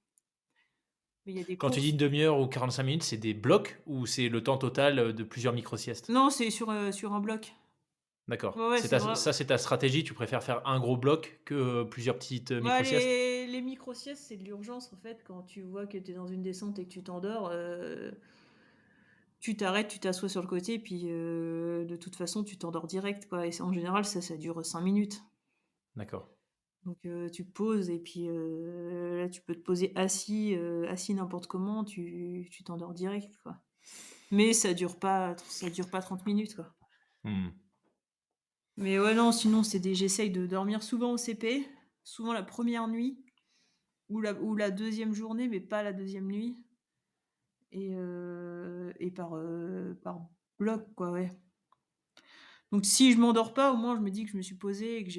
Mais il y a des Quand tu dis une courses demi heure ou 45 minutes, c'est des blocs ou c'est le temps total, de plusieurs micro-siestes? non, c'est sur un bloc. D'accord. Ouais, ouais, c'est vrai. C'est ta stratégie, tu préfères faire un gros bloc que, plusieurs petites, Bah, micro-siestes? les micro-siestes, c'est de l'urgence, en fait, quand tu vois que tu es dans une descente et que tu t'endors, tu t'arrêtes, tu t'assois sur le côté, puis, de toute façon, tu t'endors direct, quoi et en général, ça dure 5 minutes. D'accord. Donc, tu te poses et puis, là, tu peux te poser assis n'importe comment, tu t'endors direct, quoi. Mais ça dure pas 30 minutes, quoi. Mmh. Mais ouais, non, sinon, j'essaye de dormir souvent au CP, souvent la première nuit ou la 2e journée, mais pas la deuxième nuit et par bloc, quoi, ouais. Donc si je m'endors pas, au moins je me dis que je me suis posée et que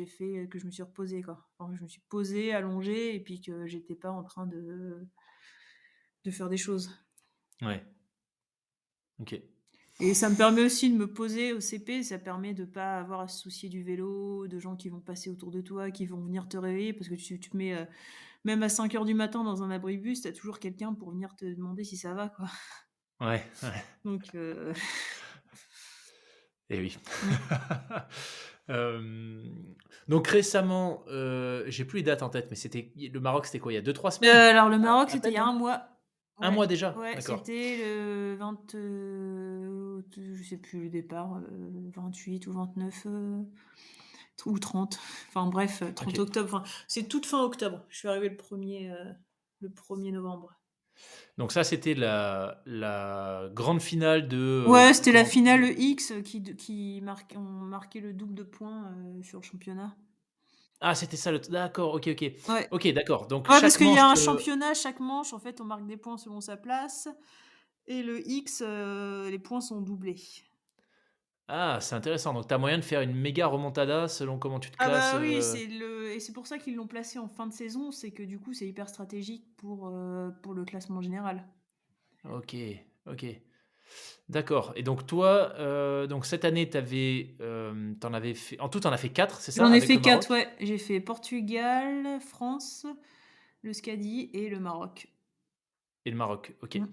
je me suis reposée, quoi. Enfin, je me suis posée, allongée et puis que j'étais pas en train de faire des choses. Ouais, OK. Et ça me permet aussi de me poser au CP, ça permet de pas avoir à se soucier du vélo, de gens qui vont passer autour de toi, qui vont venir te réveiller parce que tu te mets, même à 5 heures du matin dans un abribus, tu as toujours quelqu'un pour venir te demander si ça va, quoi. Ouais, ouais. Donc Et oui. mmh. Hem, donc récemment, j'ai plus les dates en tête, mais le Maroc, c'était quoi? Il y a 2, 3 semaines? Alors le Maroc, À c'était il y peine, a non? un mois. 1 Ouais, mois déjà? ouais, D'accord. c'était le 20, je sais plus le départ, 28 ou 29, ou 30. Enfin bref, 30 OK. octobre, enfin, c'est toute fin octobre. Je suis arrivée le 1er novembre. Donc ça, c'était la grande finale de, Ouais, c'était la comment finale de X qui ont marqué le double de points, sur le championnat. ah, c'était ça le d'accord, OK, OK. Ouais. OK, d'accord, donc Ouais, parce chaque qu'il y manche, a un championnat, chaque manche, en fait, on marque des points selon sa place et le X, les points sont doublés. ah, c'est intéressant, donc tu as moyen de faire une méga remontada selon comment tu te Ah classes, bah oui, c'est pour ça qu'ils l'ont placé en fin de saison, c'est que du coup, c'est hyper stratégique pour le classement général. OK, OK. D'accord et donc toi, donc cette année, tu avais fait en tout, tu en as fait 4, c'est ça, J'en ai avec fait le 4, Maroc? ouais. J'ai fait Portugal, France, le Scadi et le Maroc. Et le Maroc, OK. Mmh.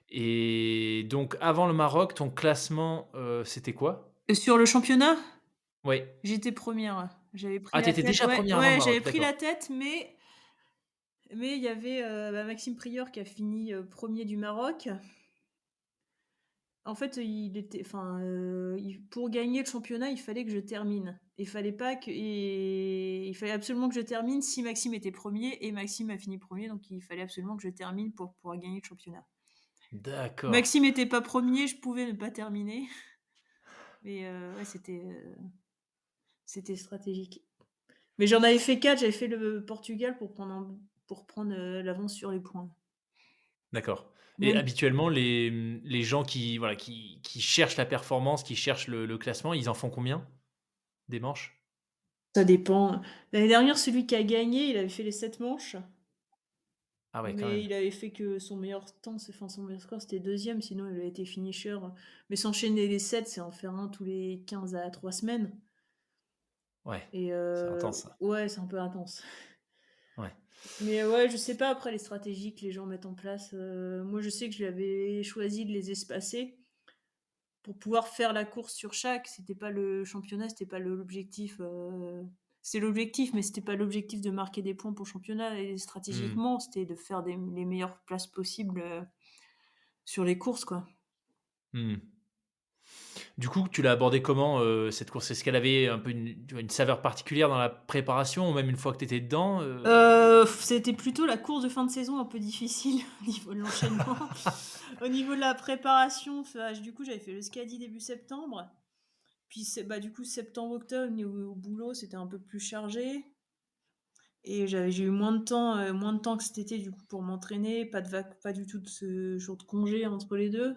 Et donc avant le Maroc, ton classement, c'était quoi? Sur le championnat, Oui. j'étais première. J'avais pris Ah, tu la étais tête, déjà ouais, première avant le ouais, j'avais Maroc, pris la d'accord. tête, mais il y avait, Maxime Prieur qui a fini, 1er du Maroc. En fait, il était enfin, il pour gagner le championnat, il fallait que je termine. Il fallait absolument que je termine si Maxime était premier et Maxime a fini premier, donc il fallait absolument que je termine pour pouvoir gagner le championnat. D'accord. Maxime était pas premier, je pouvais ne pas terminer, mais ouais, c'était stratégique. Mais j'en avais fait 4, j'avais fait le Portugal pour prendre, l'avance sur les points. D'accord et Même habituellement, les gens qui, voilà, qui cherchent la performance, qui cherchent le classement, ils en font combien? Des manches? ça dépend. L'année dernière, celui qui a gagné, il avait fait les 7 manches. Ah ouais, quand Mais même. il avait fait que son meilleur score, c'était deuxième, sinon il aurait été finisher. Mais s'enchaîner les 7, c'est en faire un tous les 15 à 3 semaines Ouais, et c'est intense ça. ouais, c'est un peu intense. Ouais. Mais ouais, je sais pas après les stratégies que les gens mettent en place, moi je sais que je l'avais choisi de les espacer pour pouvoir faire la course sur chaque. C'était pas le championnat, c'était pas l'objectif, c'est l'objectif, mais c'était pas l'objectif de marquer des points pour le championnat et Mmh. stratégiquement, c'était de faire les meilleures places possibles, sur les courses, quoi. Mmh. Du coup, tu l'as abordée comment, cette course? Est-ce qu'elle avait un peu une saveur particulière dans la préparation ou même une fois que tu étais dedans, C'était plutôt la course de fin de saison un peu difficile au niveau de l'enchaînement. Au niveau de la préparation, du coup, j'avais fait le Scadi début septembre. Puis du coup, septembre-octobre, au boulot, c'était un peu plus chargé et j'ai eu moins de temps que cet été, du coup, pour m'entraîner. Pas du tout de ce jour de congé entre les 2.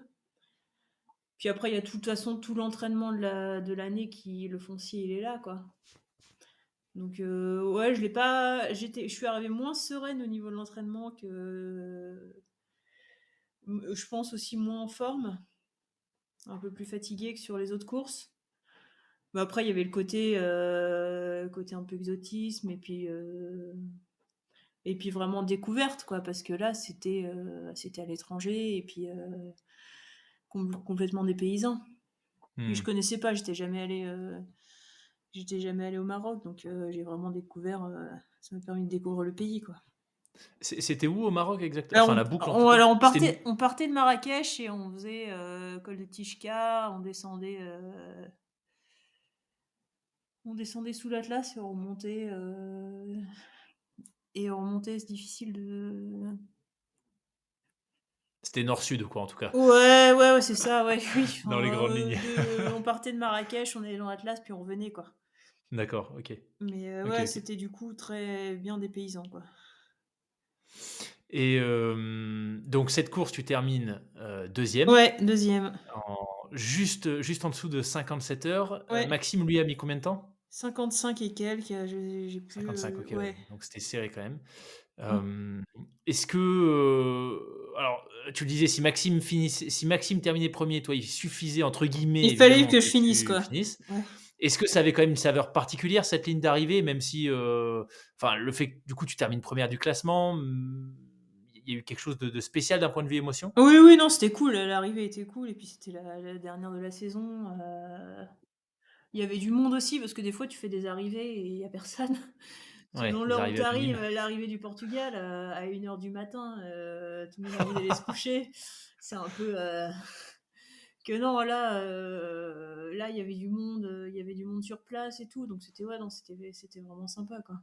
Puis après, il y a de toute façon tout l'entraînement de l'année qui le foncier, il est là, quoi. Donc ouais, je suis arrivée moins sereine au niveau de l'entraînement je pense aussi moins en forme, un peu plus fatiguée que sur les autres courses. Mais après, il y avait le côté un peu exotisme et puis vraiment découverte, quoi, parce que là, c'était à l'étranger et puis complètement dépaysant. Puis je mmh. connaissais pas, j'étais jamais allée au Maroc, donc j'ai vraiment découvert, ça m'a permis de découvrir le pays, quoi. C'était où au Maroc exactement? Alors Enfin, la boucle en tout cas? alors C'était une on partait de Marrakech et on faisait, col de Tishka, on descendait sous l'Atlas et on remontait, c'est difficile de c'était nord-sud quoi, en tout cas, ouais, ouais, ouais, c'est ça, ouais, oui, dans les enfin, grandes lignes. on partait de Marrakech, on allait dans l'Atlas, puis on revenait, quoi. D'accord, OK. Mais OK, ouais, OK. c'était du coup très bien dépaysant, quoi. Et donc cette course, tu termines, 2e Ouais, deuxième. juste en dessous de 57 heures. Ouais, Maxime, lui, a mis combien de temps? 55 et quelques, j'ai plus, 55, OK, ouais, ouais. donc c'était serré quand même. Mmh. Est-ce que, alors, tu le disais, si Maxime terminait premier, toi, il suffisait entre guillemets, Il fallait évidemment, que je que finisse, tu quoi. finisses. Ouais. Est-ce que ça avait quand même une saveur particulière cette ligne d'arrivée, même si, enfin, le fait que du coup tu termines première du classement, il y a eu quelque chose de spécial d'un point de vue émotion? Oui, oui, non, c'était cool, l'arrivée était cool et puis c'était la dernière de la saison, il y avait du monde aussi parce que des fois tu fais des arrivées et il y a personne. Ouais, Selon des l'heure où arrivées tu arrives, anonymes. l'arrivée du Portugal, à 1 heure du matin, tout le monde a envie d'aller se coucher. C'est un peu, que non, là, il y avait du monde sur place et tout, donc c'était ouais, non, c'était vraiment sympa, quoi.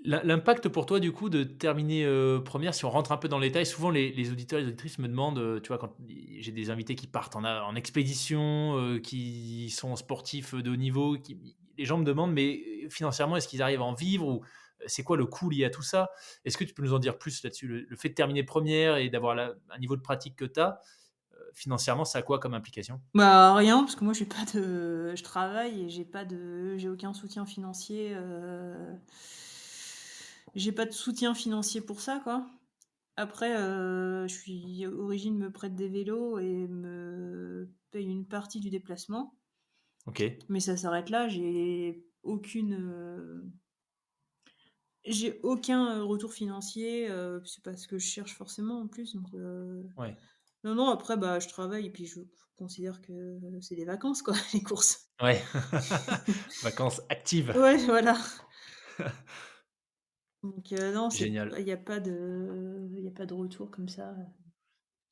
L'impact pour toi du coup de terminer, 1re, si on rentre un peu dans le détail, souvent les auditeurs et les auditrices me demandent, tu vois, quand j'ai des invités qui partent en expédition, qui sont sportifs de haut niveau, qui les gens me demandent: «Mais, financièrement, est-ce qu'ils arrivent à en vivre ou c'est quoi le coût lié à tout ça?» Est-ce que tu peux nous en dire plus là-dessus? Le fait de terminer première et d'avoir un niveau de pratique que tu as, financièrement, ça a quoi comme implication? Bah, rien, parce que moi je travaille et j'ai aucun soutien financier, j'ai pas de soutien financier pour ça, quoi. Après, Origine me prête des vélos et me paye une partie du déplacement, OK. mais ça s'arrête là. J'ai aucun, retour financier, c'est pas ce que je cherche forcément en plus, donc Ouais. non, non, après, bah, je travaille et puis je considère que c'est des vacances, quoi, les courses. Ouais. Vacances actives. Ouais, voilà. Donc non, Génial. il y a pas de retour comme ça.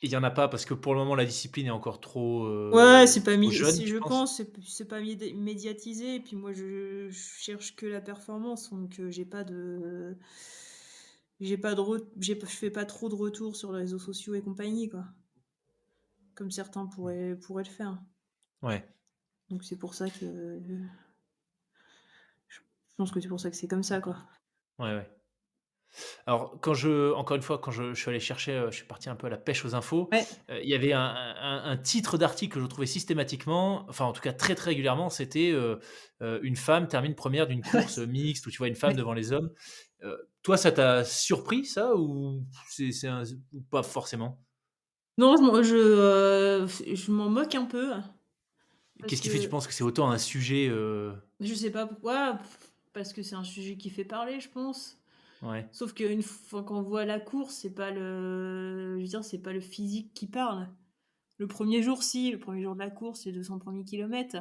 Et il y en a pas parce que pour le moment la discipline est encore Ouais, c'est pas trop mis jeune, si tu je penses? pense, c'est pas médiatisé et puis moi je cherche que la performance donc je fais pas trop de retours sur les réseaux sociaux et compagnie, quoi, comme certains pourraient le faire. Ouais, Donc c'est pour ça que je pense que c'est pour ça que c'est comme ça, quoi. ouais, ouais. Alors encore une fois, quand je suis allé chercher, je suis parti un peu à la pêche aux infos, Ouais, il y avait un titre d'article que je trouvais systématiquement, enfin en tout cas très, très régulièrement, c'était, «Une femme termine première d'une course, ouais, mixte» où tu vois une femme ouais. devant les hommes. Toi ça t'a surpris ça ou ou pas forcément? Non, je m'en moque un peu parce Qu'est-ce qui fait que tu que penses que c'est autant un sujet, je sais pas pourquoi, parce que c'est un sujet qui fait parler, je pense. ouais, Sauf qu'une fois qu'on voit la course, je veux dire, c'est pas le physique qui parle. Le premier jour, si, le premier jour de la course, les 200 premiers kilomètres,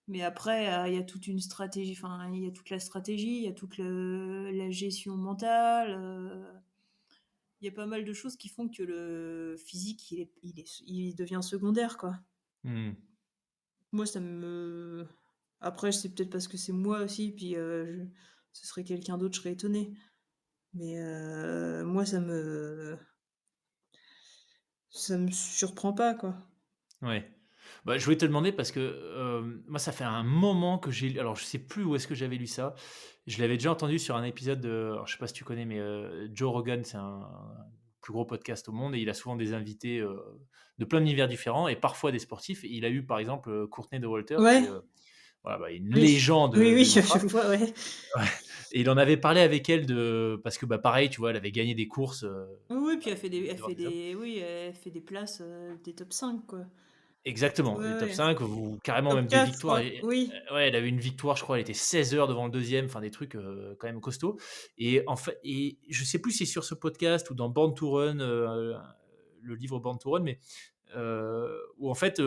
mais après, il y a toute une stratégie, enfin, il y a toute la stratégie, il y a toute la gestion mentale, il y a pas mal de choses qui font que le physique, il devient secondaire, quoi. mmh, Moi, ça me après, c'est peut-être parce que c'est moi aussi, puis, ce serait quelqu'un d'autre, je serais étonnée. Mais, moi, ça me surprend pas, quoi. ouais. Bah, je voulais te demander parce que, moi, ça fait un moment que alors je sais plus où est-ce que j'avais lu ça. Je l'avais déjà entendu sur un épisode alors je sais pas si tu connais, mais, Joe Rogan, c'est un plus gros podcast au monde et il a souvent des invités, de plein d'univers différents et parfois des sportifs. Et il a eu par exemple, Courtney Dauwalter qui Ouais, est, voilà, bah, une oui. légende, Oui, oui, de je l'ultra. vois, ouais. Ouais, et il en avait parlé avec elle parce que, bah, pareil, tu vois, elle avait gagné des courses, Oui, oui, puis bah, devant des hommes. elle fait des places, des top 5, quoi. Exactement, Ouais, les top ouais. 5 ou carrément Top même des 4, je victoires crois. et Oui. ouais, elle avait une victoire, je crois, elle était 16 heures devant le deuxième, enfin des trucs, quand même costauds. Et en fait, et je sais plus si c'est sur ce podcast ou dans Born to Run, le livre Born to Run, mais où en fait,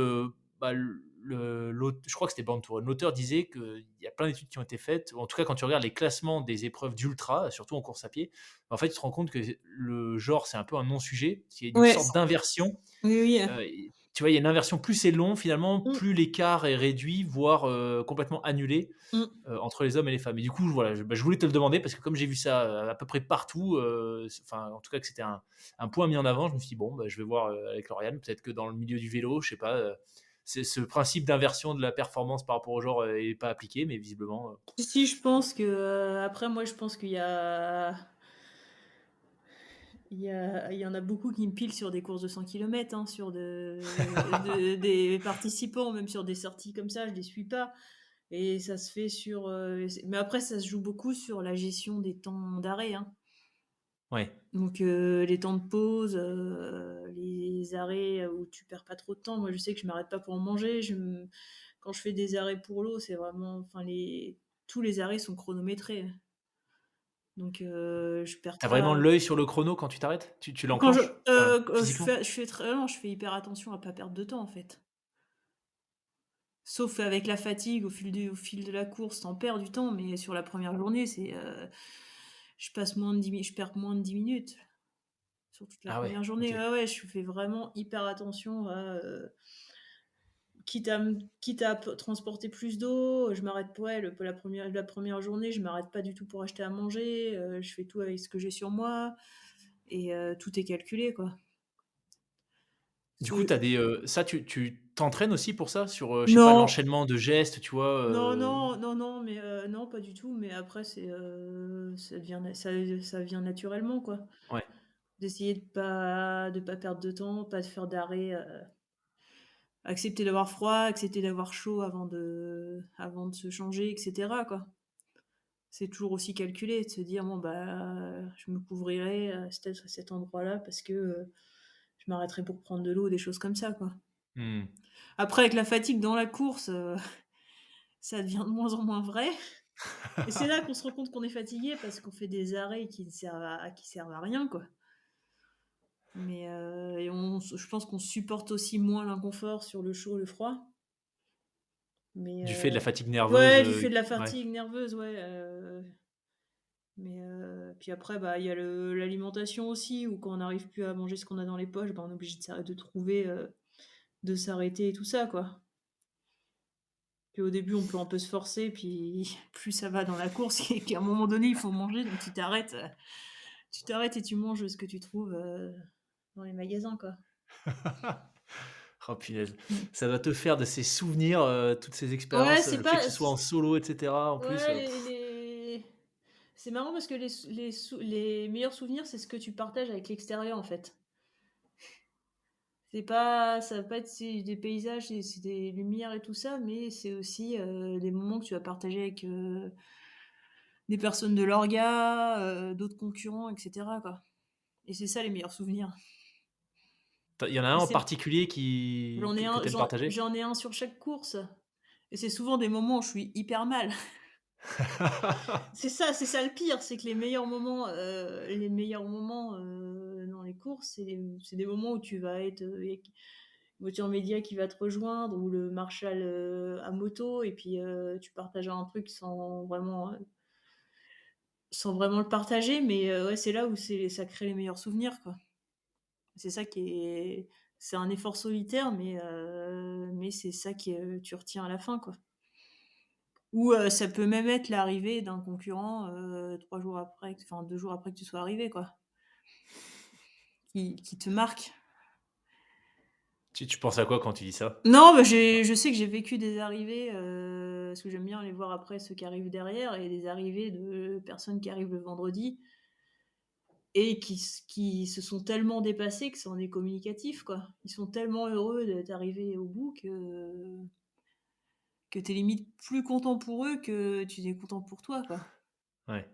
bah, je crois que c'était Born to Run. L'auteur disait qu'il y a plein d'études qui ont été faites, ou en tout cas quand tu regardes les classements des épreuves d'ultra, surtout en course à pied, en fait, tu te rends compte que le genre, c'est un peu un non-sujet. Il y a une Ouais, sorte d'inversion. oui, oui, Et tu vois, il y a une inversion, plus c'est long finalement, mmh, plus l'écart est réduit, voire, complètement annulé, mmh. entre les hommes et les femmes. Et du coup, voilà, je voulais te le demander parce que comme j'ai vu ça, à peu près partout, enfin, en tout cas que c'était un point mis en avant, je me suis dit: «Bon, bah, je vais voir, avec Lauriane, peut-être que dans le milieu du vélo, je sais pas, c'est ce principe d'inversion de la performance par rapport au genre, est pas appliqué», mais visiblement, Si, je pense que, après moi, je pense qu'il y a Il y en a beaucoup qui me pilent sur des courses de 100 kilomètres, hein, sur des participants, même sur des sorties comme ça, je les suis pas et ça se fait sur, mais après ça se joue beaucoup sur la gestion des temps d'arrêt, hein. Ouais. Donc les temps de pause, les arrêts où tu perds pas trop de temps. Moi, je sais que je m'arrête pas pour manger. Quand je fais des arrêts pour l'eau, c'est vraiment enfin tous les arrêts sont chronométrés. Donc je perds T'as vraiment pas l'œil sur le chrono quand tu t'arrêtes? Tu quand l'enclenches? Enfin, je physiquement? fais non, je fais hyper attention à pas perdre de temps, en fait. Sauf avec la fatigue au fil de la course, tu en perds du temps, mais sur la première journée, je perds moins de 10 minutes. Sur toute la Ah ouais, première journée, OK. ouais, ouais, je fais vraiment hyper attention à, quitte à p transporter plus d'eau, je m'arrête ouais, la première journée, je m'arrête pas du tout pour acheter à manger, je fais tout avec ce que j'ai sur moi et tout est calculé, quoi. Du coup, C'est t'as des, ça tu t'entraînes aussi pour ça? Sur, je sais pas, non, l'enchaînement de gestes, tu vois, non, non, non, non, mais non, pas du tout, mais après ça vient naturellement, quoi. Ouais. D'essayer de pas perdre de temps, pas de faire d'arrêt, accepter d'avoir froid, accepter d'avoir chaud avant de se changer et cetera, quoi. C'est toujours aussi calculé, de se dire: «Bon, bah, je me couvrirai à cet endroit-là parce que, je m'arrêterai pour prendre de l'eau», des choses comme ça, quoi. Mmh. Après avec la fatigue dans la course, ça devient de moins en moins vrai et c'est là qu'on se rend compte qu'on est fatigué parce qu'on fait des arrêts qui servent à rien, quoi. Mais et je pense qu'on supporte aussi moins l'inconfort sur le chaud, le froid. Mais Du fait de la fatigue nerveuse, ouais, du fait de la ouais. fatigue nerveuse, ouais, mais puis après, bah, il y a l'alimentation aussi où quand on n'arrive plus à manger ce qu'on a dans les poches, bah, on est obligé de trouver, de s'arrêter et tout ça, quoi. Puis au début, on peut un peu se forcer, puis plus ça va dans la course et qu'à un moment donné, il faut manger, donc tu t'arrêtes et tu manges ce que tu trouves, dans les magasins, quoi. Oh punaise. Mmh. Ça doit te faire de ces souvenirs, toutes ces Ouais, expériences, c'est le fait que pas ce soit en solo et cetera en plus, ouais, c'est marrant parce que les meilleurs souvenirs, c'est ce que tu partages avec l'extérieur, en fait. C'est pas Ça va pas être c'est des paysages, c'est des lumières et tout ça, mais c'est aussi, des moments que tu vas partager avec, des personnes de l'orga, d'autres concurrents et cetera, quoi et c'est ça les meilleurs souvenirs Il y en a un et en c'est particulier qui que tu aimes partager? j'en ai un sur chaque course et c'est souvent des moments où je suis hyper mal. C'est ça le pire, c'est que les meilleurs moments, dans les courses, c'est des moments où tu vas être, avec une voiture média qui va te rejoindre ou le marshal, à moto et puis, tu partages un truc sans vraiment le partager, mais, ouais, c'est là où ça crée les meilleurs souvenirs, quoi. C'est ça qui est c'est un effort solitaire, mais c'est ça tu retiens à la fin, quoi. Ou, ça peut même être l'arrivée d'un concurrent, 3 jours après, enfin 2 jours après que tu sois arrivé, quoi, qui te marque. Tu penses à quoi quand tu dis ça? Non, bah, je sais que j'ai vécu des arrivées, parce que j'aime bien aller voir après ceux qui arrivent derrière et des arrivées de personnes qui arrivent le vendredi et qui se sont tellement dépassés que ça en est communicatif, quoi. Ils sont tellement heureux d'être arrivés au bout que tu es limite plus content pour eux que tu es content pour toi, quoi. Ouais.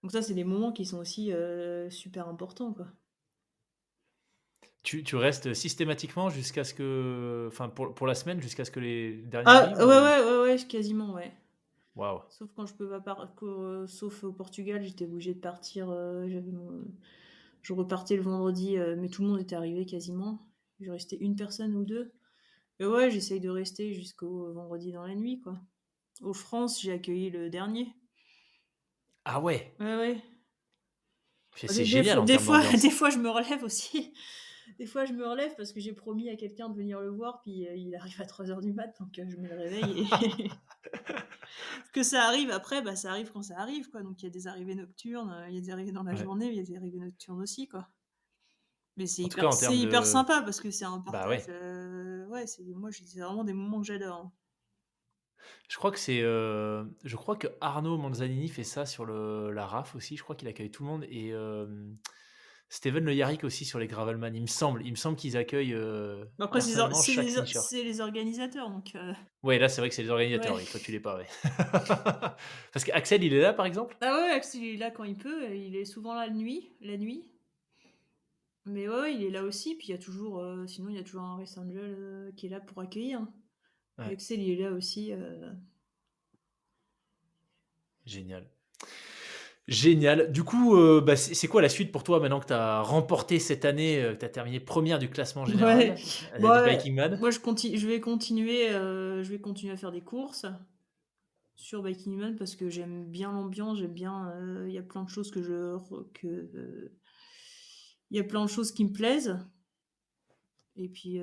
Donc ça, c'est des moments qui sont aussi, super importants, quoi. Tu restes systématiquement jusqu'à ce que enfin pour la semaine, jusqu'à ce que les derniers Ah arrivent ouais, ou? ouais, ouais, ouais, quasiment, ouais. Waouh! Sauf quand je peux pas sauf au Portugal, j'étais obligée de partir, je repartais le vendredi, mais tout le monde était arrivé quasiment. Il restait une personne ou 2. Et ouais, j'essaye de rester jusqu'au vendredi dans la nuit, quoi. Aux France, j'ai accueilli le dernier. Ah ouais! Ouais, ouais. C'est génial en Des termes fois des d'ambiance. fois, je me relève aussi. Des fois, je me relève parce que j'ai promis à quelqu'un de venir le voir, puis, il arrive à 3 heures du mat, donc je mets le réveil et que ça arrive après, bah, ça arrive quand ça arrive, quoi. Donc il y a des arrivées nocturnes, il y a des arrivées dans la Ouais. journée, il y a des arrivées nocturnes aussi, quoi. Mais En tout cas en c'est termes hyper de sympa parce que c'est un bah partage, ouais. ouais, c'est vraiment des moments que j'adore, hein. Je crois que c'est, je crois que Arnaud Manzanini fait ça sur le la RAF aussi. Je crois qu'il accueille tout le monde et Steven Le Yarrick aussi sur les Gravelman, il me semble qu'ils accueillent, Après personnellement chaque finisher. c'est les organisateurs donc Ouais, là, c'est vrai que c'est les organisateurs, ouais. oui, toi tu l'es pas, ouais. Parce qu'Axel, il est là, par exemple? Ah ouais, Axel il est là quand il peut, il est souvent là la nuit. Mais ouais, ouais, il est là aussi, puis il y a toujours, sinon il y a toujours un Race Angel, qui est là pour accueillir. Ouais, Axel il est là aussi, génial. Génial. Du coup, bah, c'est quoi la suite pour toi maintenant que tu as remporté cette année, que tu as terminé 1re du classement ouais, général, du bah, Biking Man? moi je vais continuer à faire des courses sur Bikini Man parce que j'aime bien l'ambiance, j'aime bien, il y a plein de choses il y a plein de choses qui me plaisent et puis,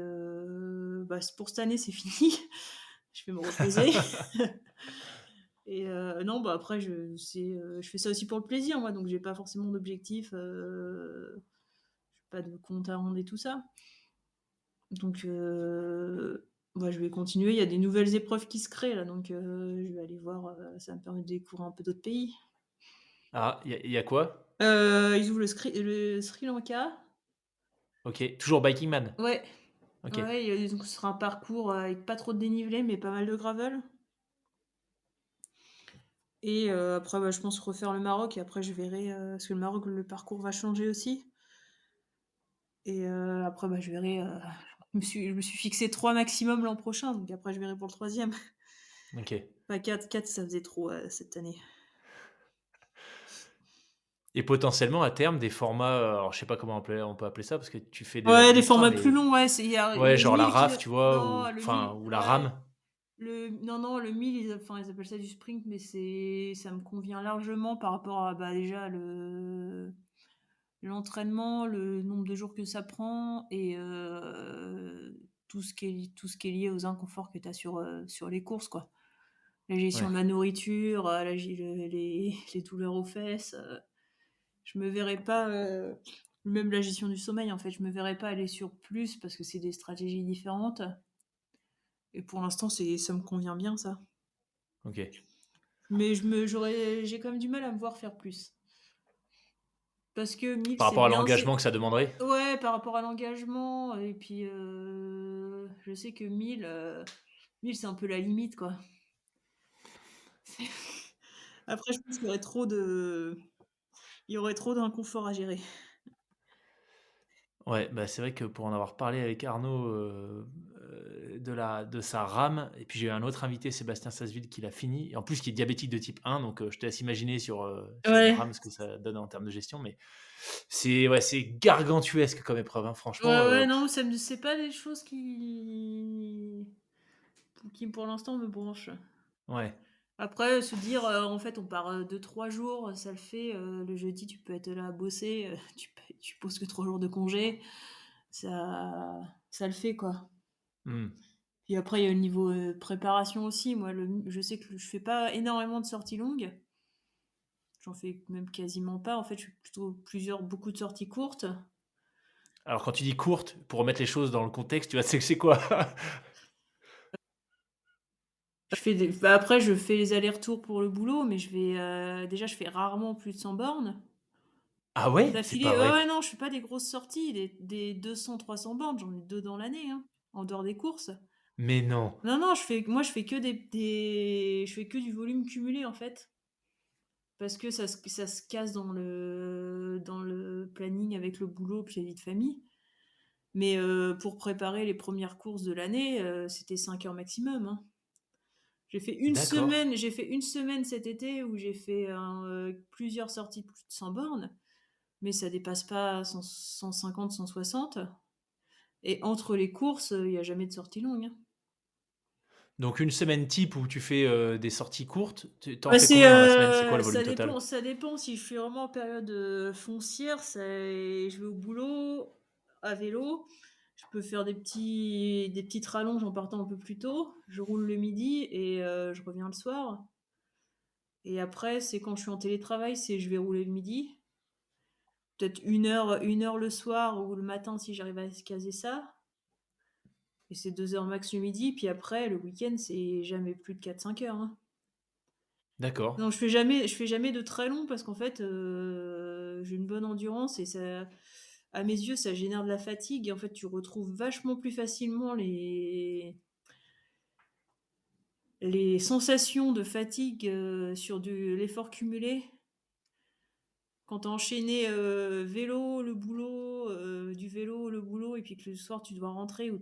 bah, c pour cette année, c'est fini. Je vais me reposer et non, bah, après je fais ça aussi pour le plaisir moi, donc j'ai pas forcément d'objectif, j'ai pas de compte à rendre et tout ça. Donc bah, je vais continuer. Il y a des nouvelles épreuves qui se créent là, donc je vais aller voir, ça va me permettre de découvrir un peu d'autres pays. Ah, il y a quoi? Ils ouvrent le Sri Lanka. OK, toujours Biking Man? Ouais, OK. ouais, donc ce sera un parcours, avec pas trop de dénivelé, mais pas mal de gravel et après, bah, je pense refaire le Maroc et après je verrai, parce que le Maroc, le parcours va changer aussi et après, bah, je verrai, je me suis fixé 3 maximum l'an prochain, donc après je verrai pour le troisième. OK. Pas quatre ça faisait trop, cette année. Et potentiellement à terme des formats, alors je sais pas comment on peut appeler ça parce que tu fais de Ouais, des l'ultra, formats plus mais longs, ouais, c'est il y a ouais, le genre la 1000 RAF, kilom tu vois? non, Ou le enfin, 1000 ou la ouais, RAM? non, le 1000 ils appellent ça du sprint, mais ça me convient largement par rapport à, bah, déjà l'entraînement, le nombre de jours que ça prend et tout ce qui est lié aux inconforts que tu as sur les courses, quoi. La gestion Ouais, de la nourriture, la gé le les douleurs aux fesses, je me verrais pas, même la gestion du sommeil, en fait, je me verrais pas aller sur plus parce que c'est des stratégies différentes et pour l'instant, ça me convient bien ça. OK. Mais j'ai quand même du mal à me voir faire plus. Parce que 1000 Par c'est rapport à bien, l'engagement que ça demanderait? ouais, par rapport à l'engagement et puis, je sais que 1000 c'est un peu la limite, quoi. Après, je pense il y aurait trop d'inconfort à gérer. Ouais, bah, c'est vrai que pour en avoir parlé avec Arnaud, de sa rame et puis j'ai eu un autre invité, Sébastien Sasseville, qui l'a fini et en plus qui est diabétique de type 1 donc je te laisse imaginer sur une Ouais. rame ce que ça donne en termes de gestion mais c'est ouais, c'est gargantuesque comme épreuve, hein, franchement, Ouais, ouais, non, c'est pas des choses qui pour l'instant me branchent. ouais, Après, se dire, en fait, on part, 2-3 jours, ça le fait, le jeudi, tu peux être là à bosser, tu poses que 3 jours de congé, ça le fait, quoi. mmh. Puis après, il y a le niveau, préparation aussi. Moi, je sais que je fais pas énormément de sorties longues. J'en fais même quasiment pas. En fait, je fais plutôt beaucoup de sorties courtes. Alors quand tu dis courte, pour remettre les choses dans le contexte, tu vois, c'est quoi? Bah, après, je fais les allers-retours pour le boulot, mais déjà, je fais rarement plus de 100 bornes. Ah ouais? C'est D'affilée, pas ouais, vrai? ouais, non, je fais pas des grosses sorties, des 200-300 bornes, j'en ai 2 dans l'année, hein, en dehors des courses. Mais non? Non, non, je fais que je fais que du volume cumulé, en fait, parce que ça se casse dans le planning avec le boulot puis la vie de famille. Mais pour préparer les premières courses de l'année, c'était 5 heures maximum, hein. D'accord. J'ai fait une semaine cet été où j'ai fait plusieurs sorties de plus de 100 bornes, mais ça dépasse pas 150-160 et entre les courses, il y a jamais de sortie longue, hein. Donc une semaine type où tu fais, des sorties courtes, tu en Bah, fais combien dans la semaine? C'est quoi le volume total? ça dépend si je suis vraiment en période, foncière, je vais au boulot à vélo, je peux faire des petites rallonges en partant un peu plus tôt. Je roule le midi et je reviens le soir et après, c'est quand je suis en télétravail, je vais rouler le midi, peut-être 1 heure le soir ou le matin si j'arrive à se caser ça et c'est 2 heures max le midi, puis après le week-end, c'est jamais plus de 4-5 heures, hein. D'accord. Non, je fais jamais de très long parce qu'en fait, j'ai une bonne endurance et ça à mes yeux, ça génère de la fatigue et en fait, tu retrouves vachement plus facilement les sensations de fatigue, sur de l'effort cumulé. Quand tu as enchaîné, vélo, le boulot, du vélo, le boulot et puis que le soir tu dois rentrer ou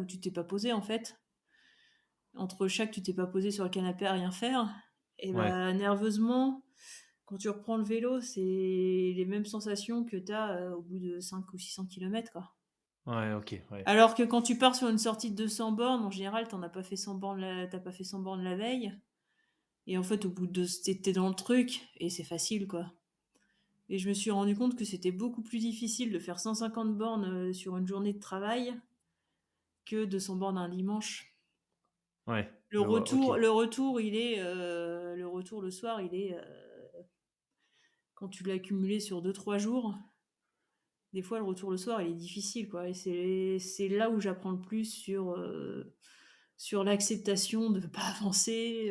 tu t'es pas posé en fait. Entre chaque, tu t'es pas posé sur le canapé à rien faire et Ouais. bah, nerveusement, quand tu reprends le vélo, c'est les mêmes sensations que tu as, au bout de 5 ou 600 kilomètres, quoi. Ouais, OK, ouais. Alors que quand tu pars sur une sortie de 200 bornes, en général, tu as pas fait 100 bornes la veille et en fait, au bout de tu es dans le truc et c'est facile, quoi. Et je me suis rendu compte que c'était beaucoup plus difficile de faire 150 bornes, sur une journée de travail que 200 bornes un dimanche. Ouais, je vois, OK. Le retour le soir, il est, quand tu l'as accumulé sur 2 3 jours, des fois le retour le soir, il est difficile, quoi et c'est là où j'apprends le plus sur l'acceptation de pas avancer,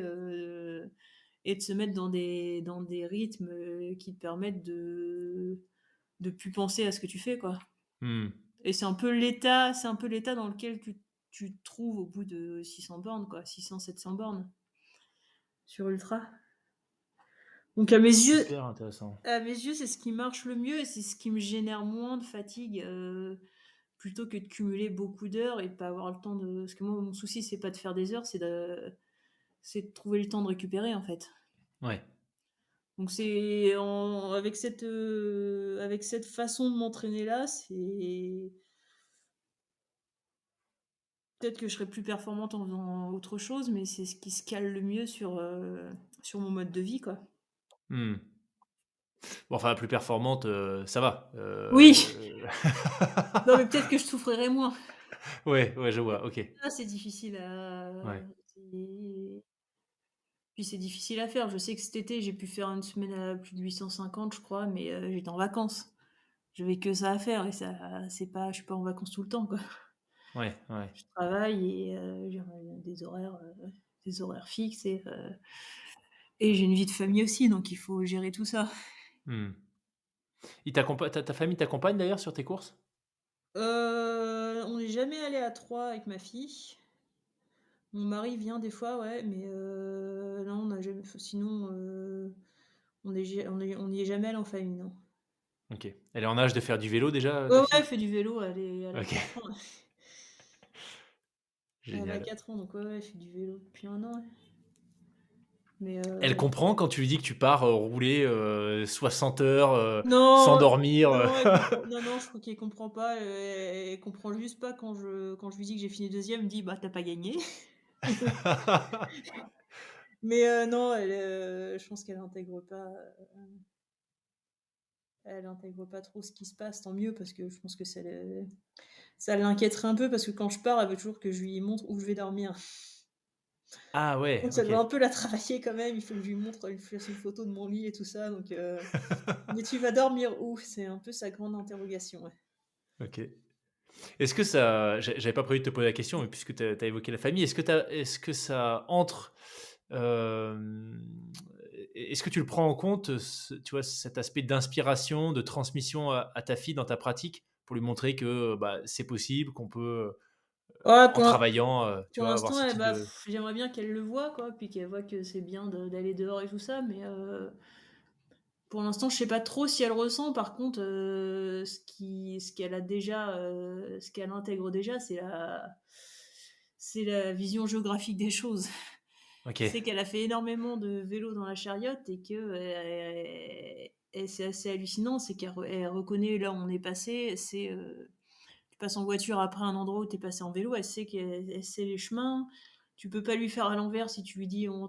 et de se mettre dans des rythmes, qui te permettent de plus penser à ce que tu fais, quoi. Mmh. Et c'est un peu l'état dans lequel tu te trouves au bout de 600 bornes, quoi, 600 700 bornes sur ultra. Donc Super intéressant. à mes yeux, c'est ce qui marche le mieux et c'est ce qui me génère moins de fatigue, plutôt que de cumuler beaucoup d'heures et de pas avoir le temps de parce que moi, mon souci, c'est pas de faire des heures, c'est de trouver le temps de récupérer, en fait. Ouais. Donc c'est en avec cette façon de m'entraîner là, c'est peut-être que je serai plus performante en faisant autre chose, mais c'est ce qui se cale le mieux sur mon mode de vie, quoi. Mmh. Bon, enfin, plus performante, ça va, Oui! Non, mais peut-être que je souffrirai moins. ouais, ouais, je vois, OK. Ça, c'est difficile à Ouais. c'est puis c'est difficile à faire. Je sais que cet été, j'ai pu faire une semaine à plus de 850, je crois, mais j'étais en vacances. J'avais que ça à faire et ça c'est pas je suis pas en vacances tout le temps, quoi. Ouais, ouais. Je travaille et j'ai des horaires fixes et j'ai une vie de famille aussi, donc il faut gérer tout ça. Mmh. Il t'accompa ta famille t'accompagne d'ailleurs sur tes courses? On n'est jamais allé à 3 avec ma fille. Mon mari vient des fois, ouais, mais non, on n'a jamais sinon, on n'y est jamais allé en famille, non. OK. Elle est en âge de faire du vélo déjà, Ouais, ta ouais, elle fille? fait du vélo, elle a OK, 4 ans, ouais. Elle a génial. 4 ans, donc ouais, ouais, elle fait du vélo depuis 1 an, ouais. Mais Elle comprend quand tu lui dis que tu pars, rouler, 60 heures, sans non, dormir, non, elle comprend non, non, je crois qu'elle comprend pas, elle comprend juste pas quand je lui dis que j'ai fini deuxième, elle me dit: «Bah, tu as pas gagné». Mais non, je pense elle intègre pas trop ce qui se passe, tant mieux parce que je pense que ça l'inquiéterait un peu parce que quand je pars, elle veut toujours que je lui montre où je vais dormir. Ah ouais, Donc ça OK. doit un peu la travailler quand même, il faut que je lui montre, il fasse une photo de mon lit et tout ça donc «Mais tu vas dormir où?» C'est un peu sa grande interrogation, ouais. OK. Est-ce que ça j'avais pas prévu de te poser la question, mais puisque tu as évoqué la famille, est-ce que ça entre, hem, est-ce que tu le prends en compte, tu vois, cet aspect d'inspiration, de transmission à ta fille dans ta pratique? Pour lui montrer que, bah, c'est possible, qu'on peut, Ouais, en travaillant, tu pour vois, avoir l'instant, ce type de j'aimerais bien qu'elle le voie quoi, puis qu'elle voie que c'est bien d'aller dehors et tout ça, mais pour l'instant, je sais pas trop si elle ressent. Par contre, ce qu'elle intègre déjà, c'est la vision géographique des choses. OK, C'est qu'elle a fait énormément de vélo dans la Chariote et que, et c'est assez hallucinant, c'est elle reconnaît là où on est passé, tu passes en voiture après un endroit où tu es passé en vélo, elle sait les chemins. Tu peux pas lui faire à l'envers si tu lui dis: «On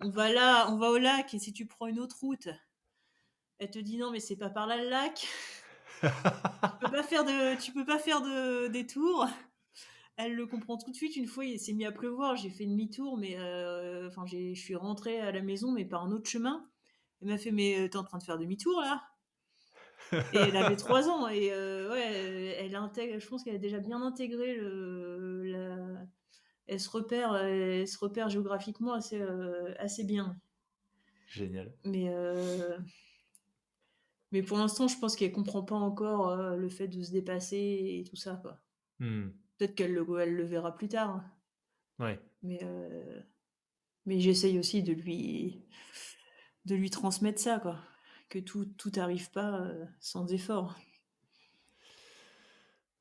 va là, on va au lac» et si tu prends une autre route, elle te dit: «Non, mais c'est pas par là le lac, tu peux pas faire de détour». Elle le comprend tout de suite. Une fois, il s'est mis à pleuvoir, j'ai fait demi-tour, mais enfin, je suis rentrée à la maison, mais par un autre chemin. Elle m'a fait: «Mais tu es en train de faire demi-tour là?» Et elle avait 3 ans et ouais, elle intègre je pense qu'elle a déjà bien intégré le la elle se repère géographiquement assez bien. Génial. Mais heu, Mais pour l'instant, je pense qu'elle comprend pas encore, le fait de se dépasser et tout ça, quoi. Mmh. Peut-être elle le verra plus tard, hein, Ouais. mais j'essaye aussi de lui transmettre ça, quoi, que tout arrive pas, sans effort.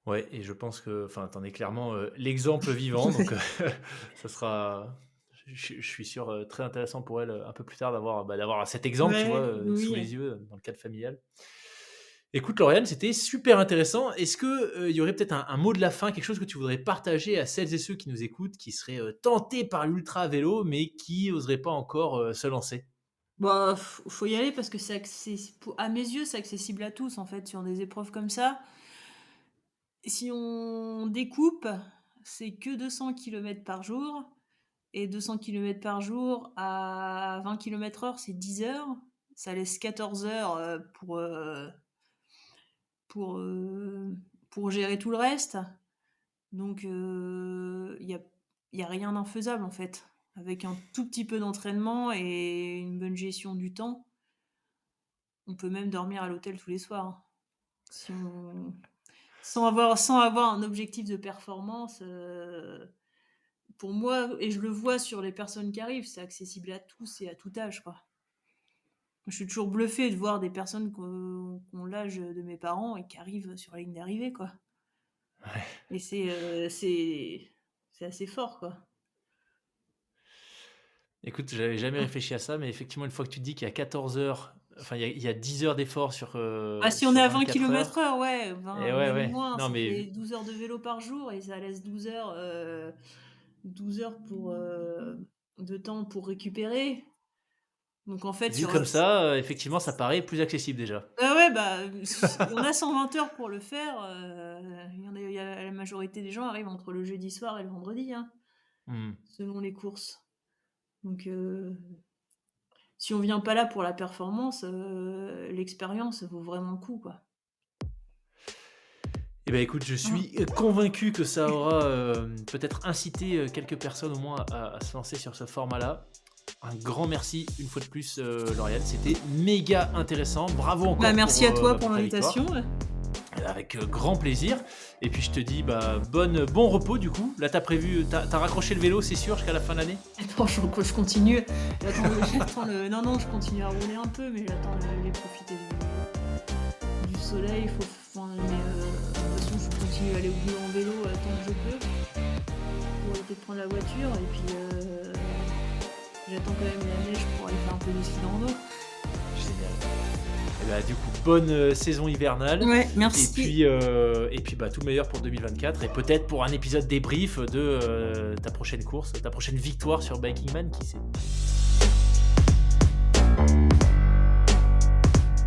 Ouais et je pense que enfin, tu en es clairement, l'exemple vivant donc ça sera je suis sûr, très intéressant pour elle, un peu plus tard d'avoir cet exemple, tu vois, Ouais, sous oui. les yeux, dans le cadre familial. Écoute Lauriane, c'était super intéressant. Est-ce que, il y aurait peut-être un mot de la fin, quelque chose que tu voudrais partager à celles et ceux qui nous écoutent, qui seraient, tentés par l'ultra vélo, mais qui oseraient pas encore, se lancer? Bah, faut y aller parce que c'est accessi pour à mes yeux, c'est accessible à tous, en fait, sur des épreuves comme ça. Si on découpe, c'est que 200 kilomètres par jour et 200 kilomètres par jour à 20 kilomètres/heure, c'est 10 heures. Ça laisse 14 heures, pour, heu, pour gérer tout le reste. Donc il y a rien d'infaisable, en fait. Avec un tout petit peu d'entraînement et une bonne gestion du temps, on peut même dormir à l'hôtel tous les soirs. Si on sans avoir un objectif de performance, pour moi et je le vois sur les personnes qui arrivent, c'est accessible à tous et à tout âge, quoi. Je suis toujours bluffée de voir des personnes qui ont l'âge de mes parents et qui arrivent sur la ligne d'arrivée, quoi. Ouais. Et c'est assez fort, quoi. Écoute, j'avais jamais réfléchi à ça, mais effectivement, une fois que tu te dis qu'il y a 14 heures, enfin, il y a 10 heures d'effort Bah, si on est sur à 20 24 heures kilomètres/heure, ouais, et 20, ouais, même ouais. moins, Non, ça mais fait 12 heures de vélo par jour et ça laisse 12 heures de temps pour récupérer. Donc en fait vu sur, comme ça, effectivement, ça paraît plus accessible déjà. ah ouais, bah, on a 120 heures pour le faire, il y a la majorité des gens arrivent entre le jeudi soir et le vendredi, hein, Mmh. selon les courses. Donc si on vient pas là pour la performance, l'expérience vaut vraiment le coup, quoi. Eh ben, écoute, je Mmh. suis, convaincu que ça aura, peut-être incité, quelques personnes au moins à se lancer sur ce format-là. Un grand merci une fois de plus, Lauriane, c'était méga intéressant. Bravo Bah, encore merci à toi pour pour ta victoire. l'invitation, ouais. Avec, grand plaisir et puis je te dis, bah, bon repos du coup. Là, tu as raccroché le vélo, c'est sûr, jusqu'à la fin de l'année? Attends, je continue. J'attends le non, non, je continue à rouler un peu, mais j'attends de profiter du soleil. Enfin, mais de toute façon, je continue à aller au boulot en vélo, tant que je peux, pour éviter de prendre la voiture et puis, j'attends quand même la neige pour aller faire un peu de ski de rando. Génial. Et bah, du coup, bonne, saison hivernale Ouais, et merci. puis, bah, tout le meilleur pour 2024 et peut-être pour un épisode débrief de, ta prochaine course, ta prochaine victoire sur Biking Man, qui sait?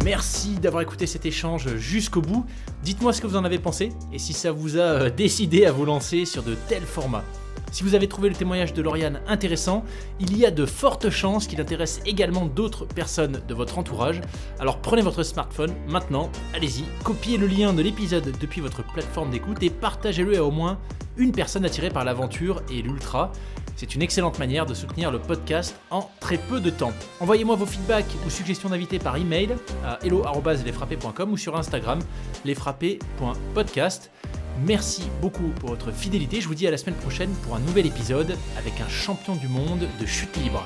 Merci d'avoir écouté cet échange jusqu'au bout. Dites-moi ce que vous en avez pensé et si ça vous a décidé à vous lancer sur de tels formats. Si vous avez trouvé le témoignage de Lauriane intéressant, il y a de fortes chances qu'il intéresse également d'autres personnes de votre entourage. Alors prenez votre smartphone maintenant, allez-y, copiez le lien de l'épisode depuis votre plateforme d'écoute et partagez-le à au moins une personne attirée par l'aventure et l'ultra. C'est une excellente manière de soutenir le podcast en très peu de temps. Envoyez-moi vos feedbacks ou suggestions d'invités par email à hello@lesfrappés.com ou sur Instagram lesfrappés.podcast. Merci beaucoup pour votre fidélité. Je vous dis à la semaine prochaine pour un nouvel épisode avec un champion du monde de chute libre.